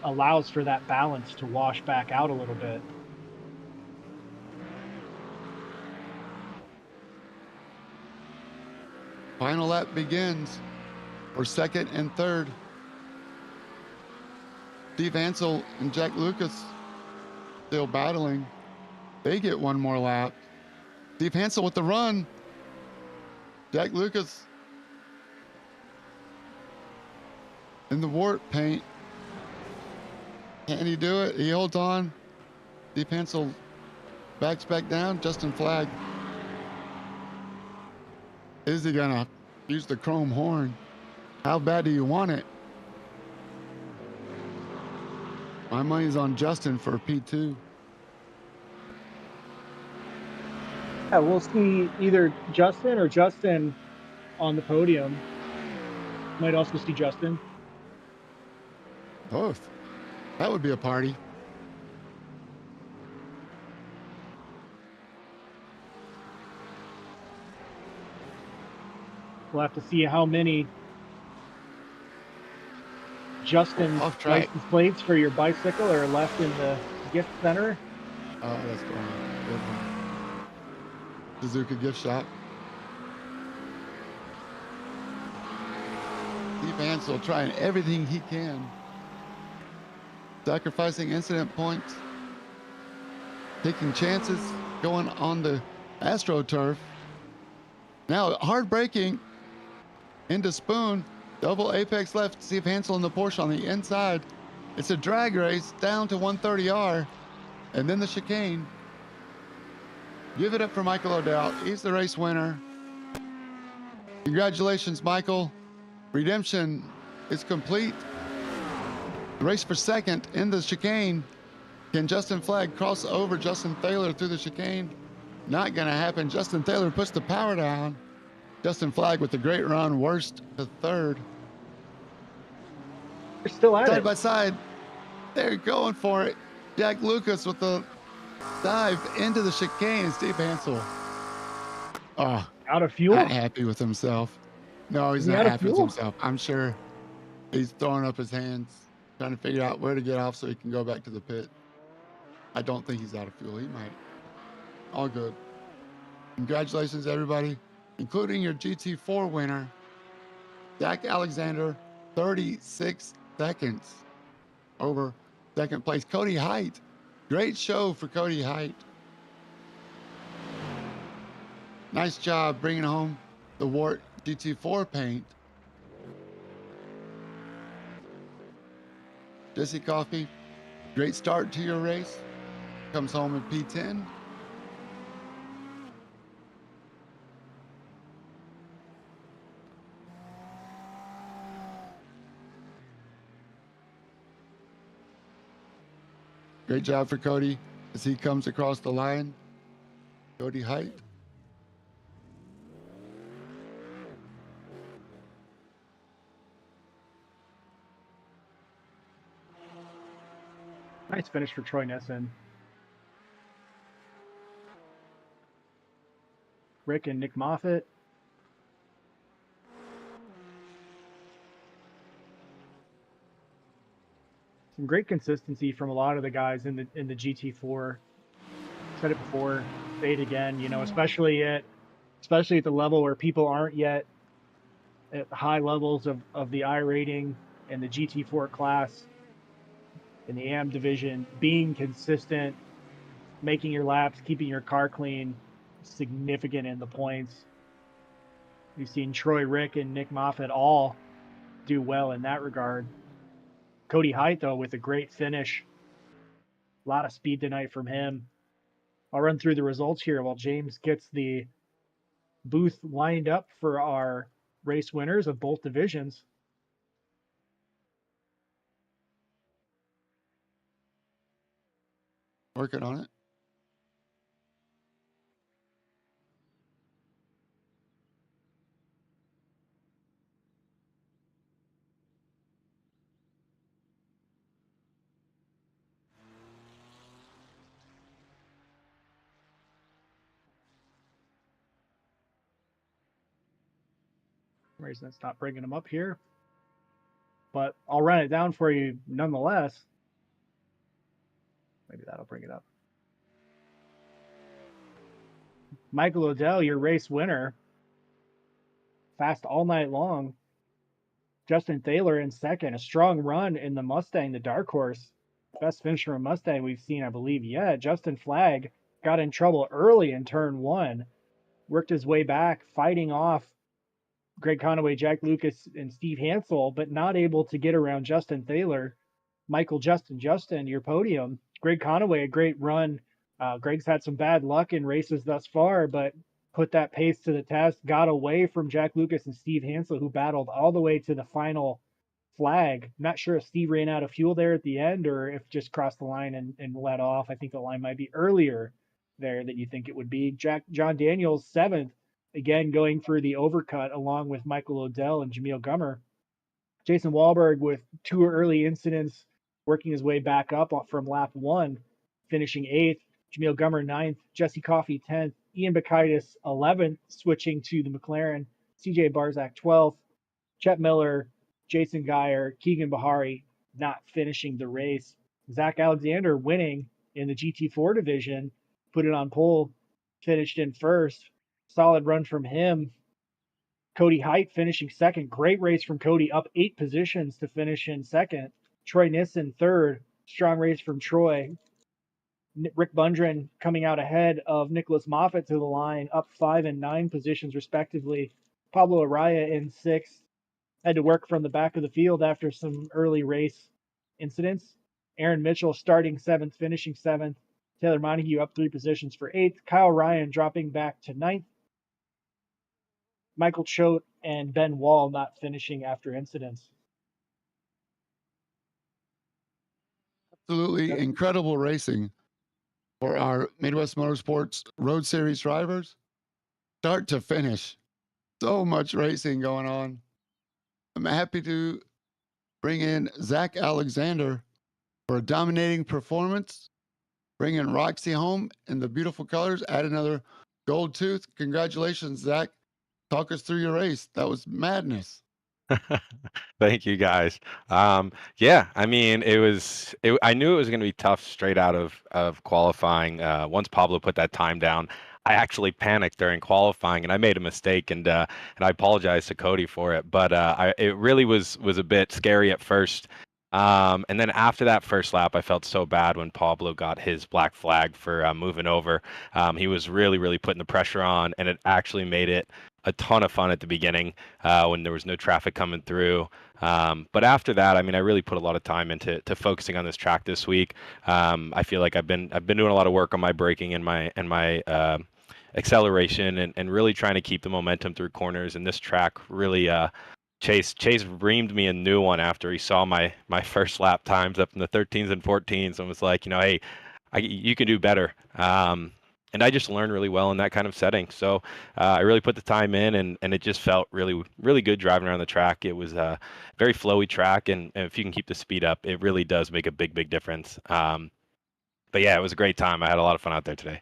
allows for that balance to wash back out a little bit. Final lap begins for second and third. Steve Ansel and Jack Lucas still battling. They get one more lap. Steve Hansel with the run. Jack Lucas in the wart paint. Can he do it? He holds on. Steve Hansel backs back down. Justin Flag. Is he gonna use the chrome horn? How bad do you want it? My money's on Justin for a P2. Yeah, we'll see either Justin or Justin on the podium. Might also see Justin. Both. That would be a party. We'll have to see how many Justin license plates for your bicycle are left in the gift center. Oh, that's going on. Good one. Suzuka gift shop. Steve Ansel trying everything he can. Sacrificing incident points. Taking chances. Going on the AstroTurf. Now hard braking into Spoon. Double apex left. Steve Hansel in the Porsche on the inside. It's a drag race down to 130R. And then the chicane. Give it up for Michael O'Dowd. He's the race winner. Congratulations, Michael. Redemption is complete. The race for second in the chicane. Can Justin Flag cross over Justin Taylor through the chicane? Not going to happen. Justin Taylor puts the power down. Justin Flag with a great run, worst to third. They're still at it. Side by side. They're going for it. Jack Lucas with the dive into the chicane. Steve Hansel. Oh, out of fuel. Not happy with himself. No, he's not happy with himself. I'm sure he's throwing up his hands, trying to figure out where to get off so he can go back to the pit. I don't think he's out of fuel. He might. All good. Congratulations, everybody, including your GT4 winner, Zach Alexander, 36 seconds over second place. Cody Height. Great show for Cody Height. Nice job bringing home the Wart GT4 paint. Jesse Coffey, great start to your race. Comes home in P10. Great job for Cody as he comes across the line. Cody Height. Nice finish for Troy Nissen. Rick and Nick Moffitt. Some great consistency from a lot of the guys in the GT4. Said it before, say it again. You know, especially at the level where people aren't yet at high levels of the I rating and the GT4 class in the AM division, being consistent, making your laps, keeping your car clean, significant in the points. We've seen Troy, Rick, and Nick Moffitt all do well in that regard. Cody Height, though, with a great finish. A lot of speed tonight from him. I'll run through the results here while James gets the booth lined up for our race winners of both divisions. Working on it. For some reason it's not bringing them up here, but I'll run it down for you nonetheless. Maybe that'll bring it up. Michael Odell, your race winner. Fast all night long. Justin Thaler in second. A strong run in the Mustang, the dark horse. Best finish from a Mustang we've seen, I believe, yet. Justin Flagg got in trouble early in turn one. Worked his way back, fighting off Greg Conaway, Jack Lucas, and Steve Hansel, but not able to get around Justin Thaler. Michael, Justin, your podium. Greg Conaway, a great run. Greg's had some bad luck in races thus far, but put that pace to the test, got away from Jack Lucas and Steve Hansel, who battled all the way to the final flag. Not sure if Steve ran out of fuel there at the end or if just crossed the line and let off. I think the line might be earlier there than you think it would be. John Daniels, seventh, again going for the overcut along with Michael Odell and Jamil Gummer. Jason Wahlberg with two early incidents, working his way back up from lap one, finishing eighth. Jamil Gummer, ninth. Jesse Coffey, 10th. Ian Bakaitis, 11th, switching to the McLaren. CJ Barzak, 12th. Chet Miller, Jason Geyer, Keegan Bahari not finishing the race. Zach Alexander winning in the GT4 division, put it on pole, finished in first. Solid run from him. Cody Height finishing second. Great race from Cody, up 8 positions to finish in second. Troy Nissen, third. Strong race from Troy. Rick Bundren coming out ahead of Nicholas Moffitt to the line, up 5 and 9 positions respectively. Pablo Araya in sixth. Had to work from the back of the field after some early race incidents. Aaron Mitchell starting seventh, finishing seventh. Taylor Montague up 3 positions for eighth. Kyle Ryan dropping back to ninth. Michael Choate and Ben Wall not finishing after incidents. Absolutely incredible racing for our Midwest Motorsports Road Series drivers. Start to finish. So much racing going on. I'm happy to bring in Zach Alexander for a dominating performance. Bring in Roxy home in the beautiful colors. Add another gold tooth. Congratulations, Zach. Talk us through your race. That was madness. Thank you guys. Yeah, I mean, I knew it was going to be tough straight out of qualifying. Once Pablo put that time down, I actually panicked during qualifying and I made a mistake and I apologize to Cody for it. But it really was a bit scary at first. And then after that first lap, I felt so bad when Pablo got his black flag for moving over. He was really putting the pressure on, and it actually made it a ton of fun at the beginning when there was no traffic coming through. But after that, I mean, I really put a lot of time into focusing on this track this week. I feel like I've been doing a lot of work on my braking and my acceleration and really trying to keep the momentum through corners. And this track really Chase reamed me a new one after he saw my first lap times up in the 13s and 14s and was like, hey, you can do better. And I just learned really well in that kind of setting. So I really put the time in, and it just felt really good driving around the track. It was a very flowy track, and if you can keep the speed up, it really does make a big difference. But yeah, it was a great time. I had a lot of fun out there today.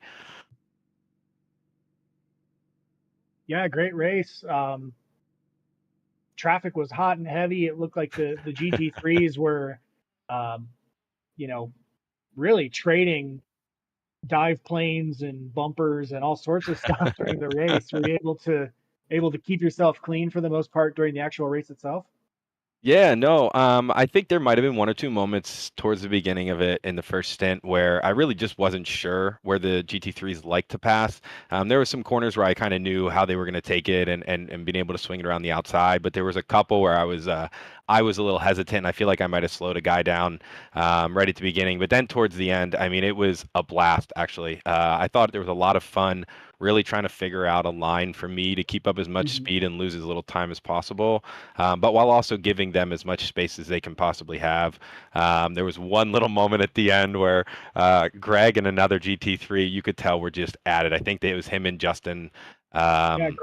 Yeah, great race. Traffic was hot and heavy. It looked like the GT3s were, um, you know, really trading dive planes and bumpers and all sorts of stuff during the race. Were you able to keep yourself clean for the most part during the actual race itself? Yeah, no, I think there might have been one or two moments towards the beginning of it in the first stint where I really just wasn't sure where the GT3s like to pass. There were some corners where I kind of knew how they were going to take it and being able to swing it around the outside, but there was a couple where I was a little hesitant. I feel like I might have slowed a guy down right at the beginning, but then towards the end, I mean, it was a blast actually. I thought there was a lot of fun really trying to figure out a line for me to keep up as much Mhm. speed and lose as little time as possible, but while also giving them as much space as they can possibly have. There was one little moment at the end where Greg and another GT3, you could tell, were just at it. I think that it was him and Justin. Yeah, Um,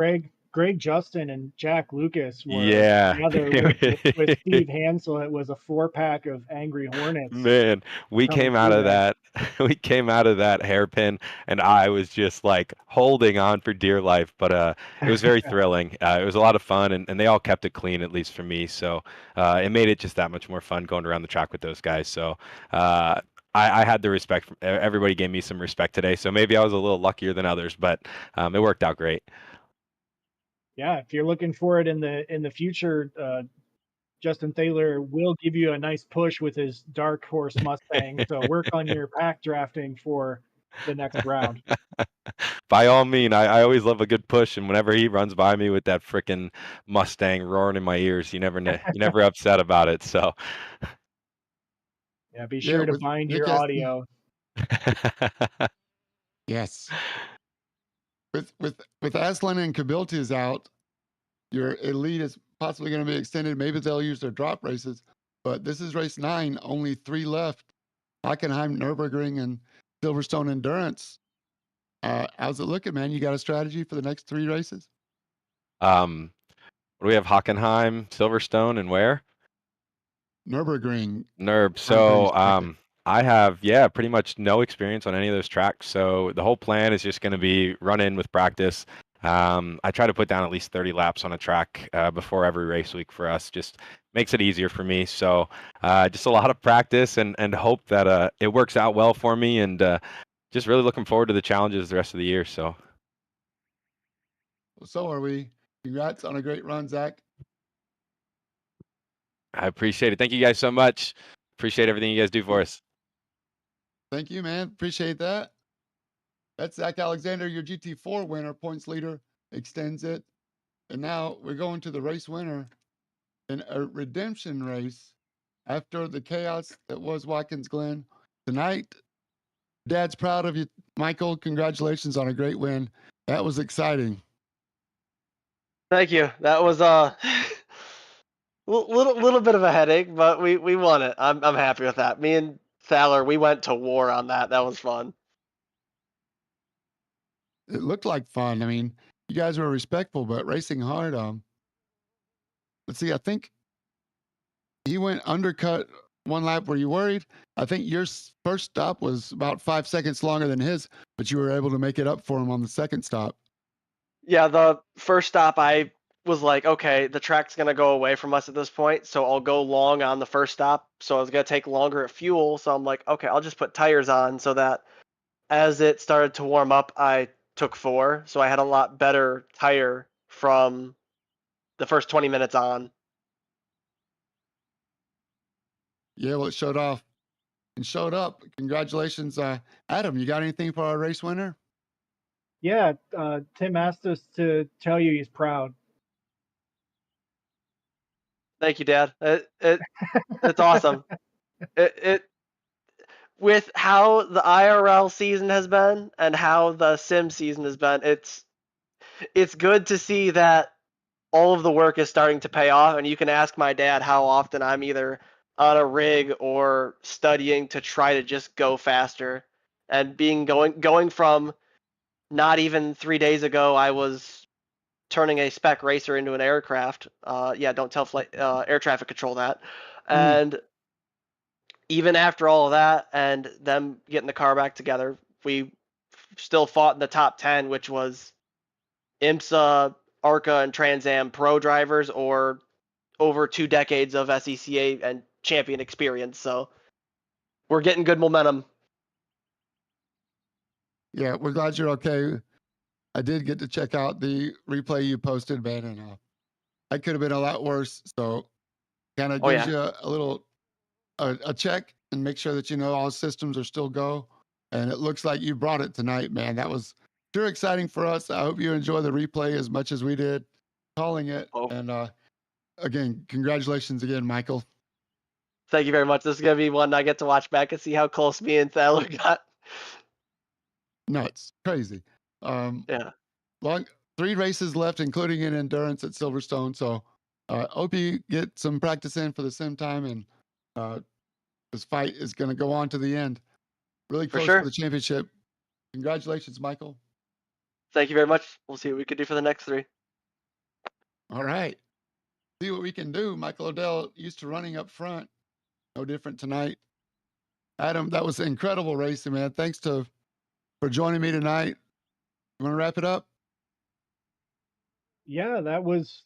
Greg Justin and Jack Lucas were yeah, together with Steve Hansel. It was a 4-pack of Angry Hornets man, we coming came out through of there. that. We came out of that hairpin, and I was just like holding on for dear life. But it was very thrilling. It was a lot of fun, and they all kept it clean, at least for me. So it made it just that much more fun going around the track with those guys. So I had the respect. Everybody gave me some respect today. So maybe I was a little luckier than others, but it worked out great. Yeah, if you're looking for it in the future, Justin Thaler will give you a nice push with his dark horse Mustang. So work on your pack drafting for the next round. By all means, I always love a good push, and whenever he runs by me with that frickin' Mustang roaring in my ears, you never upset about it. So, Yeah, be Yeah, sure to with bind Nick your Esten. audio. Yes. With Aslan and Kabilti's out, your elite is possibly going to be extended. Maybe they'll use their drop races, but this is race 9. Only 3 left. Hockenheim, Nürburgring, and Silverstone Endurance. How's it looking, man? You got a strategy for the next 3 races? um, what do we have? Hockenheim, Silverstone, and where? Nürburgring, Nerb. Nürburgring So, circuit. I have, yeah, pretty much no experience on any of those tracks. So the whole plan is just going to be run in with practice. I try to put down at least 30 laps on a track before every race week for us. Just makes it easier for me. So just a lot of practice and hope that it works out well for me. And just really looking forward to the challenges the rest of the year. So Well, so are we. Congrats on a great run, Zach. I appreciate it. Thank you guys so much. Appreciate everything you guys do for us. Thank you, man. Appreciate that. That's Zach Alexander, your GT4 winner, points leader, extends it. And now we're going to the race winner in a redemption race after the chaos that was Watkins Glen. Tonight, Dad's proud of you, Michael. Congratulations on a great win. That was exciting. Thank you. That was little bit of a headache, but we won it. I'm happy with that. Me and Thaler, we went to war on that. That was fun. It looked like fun. I mean, you guys were respectful, but racing hard. Let's see. I think he went undercut one lap. Were you worried? I think your first stop was about 5 seconds longer than his, but you were able to make it up for him on the second stop. Yeah, the first stop I was like, okay, the track's gonna go away from us at this point, so I'll go long on the first stop. So I was gonna take longer at fuel, so I'm like, okay, I'll just put tires on so that as it started to warm up, I took 4, so I had a lot better tire from the first 20 minutes on. Yeah, well, it showed off and showed up. Congratulations, Adam. You got anything for our race winner? Yeah, Tim asked us to tell you he's proud. Thank you, Dad. It's awesome. It with how the IRL season has been and how the sim season has been, it's good to see that all of the work is starting to pay off. And you can ask my dad how often I'm either on a rig or studying to try to just go faster. And going from not even 3 days ago, I was turning a spec racer into an aircraft. Yeah, don't tell flight air traffic control that. Mm. And even after all of that and them getting the car back together, we still fought in the top 10, which was IMSA ARCA and Trans Am Pro drivers or over 2 decades of SECA and champion experience. So we're getting good momentum. Yeah, we're glad you're okay. I did get to check out the replay you posted, man, and I could have been a lot worse. So kind of Oh gives yeah, you a little a check and make sure that you know all systems are still go. And it looks like you brought it tonight, man. That was sure exciting for us. I hope you enjoy the replay as much as we did calling it. Oh. And again, congratulations again, Michael. Thank you very much. This is gonna be one I get to watch back and see how close me and Thaler got. Nuts, crazy. Yeah, Long 3 races left, including an endurance at Silverstone. So hope you get some practice in for the sim time, and this fight is going to go on to the end. Really for close sure. for the championship. Congratulations, Michael. Thank you very much. We'll see what we can do for the next 3. All right. See what we can do. Michael Odell used to running up front. No different tonight. Adam, that was an incredible racing, man. Thanks for joining me tonight. You want to wrap it up? Yeah, that was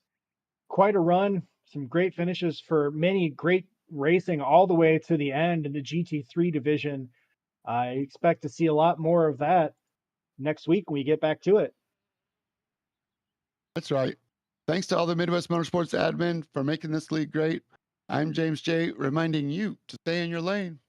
quite a run. Some great finishes for many great racing all the way to the end in the GT3 division. I expect to see a lot more of that next week when we get back to it. That's right. Thanks to all the Midwest Motorsports admin for making this league great. I'm James J, reminding you to stay in your lane.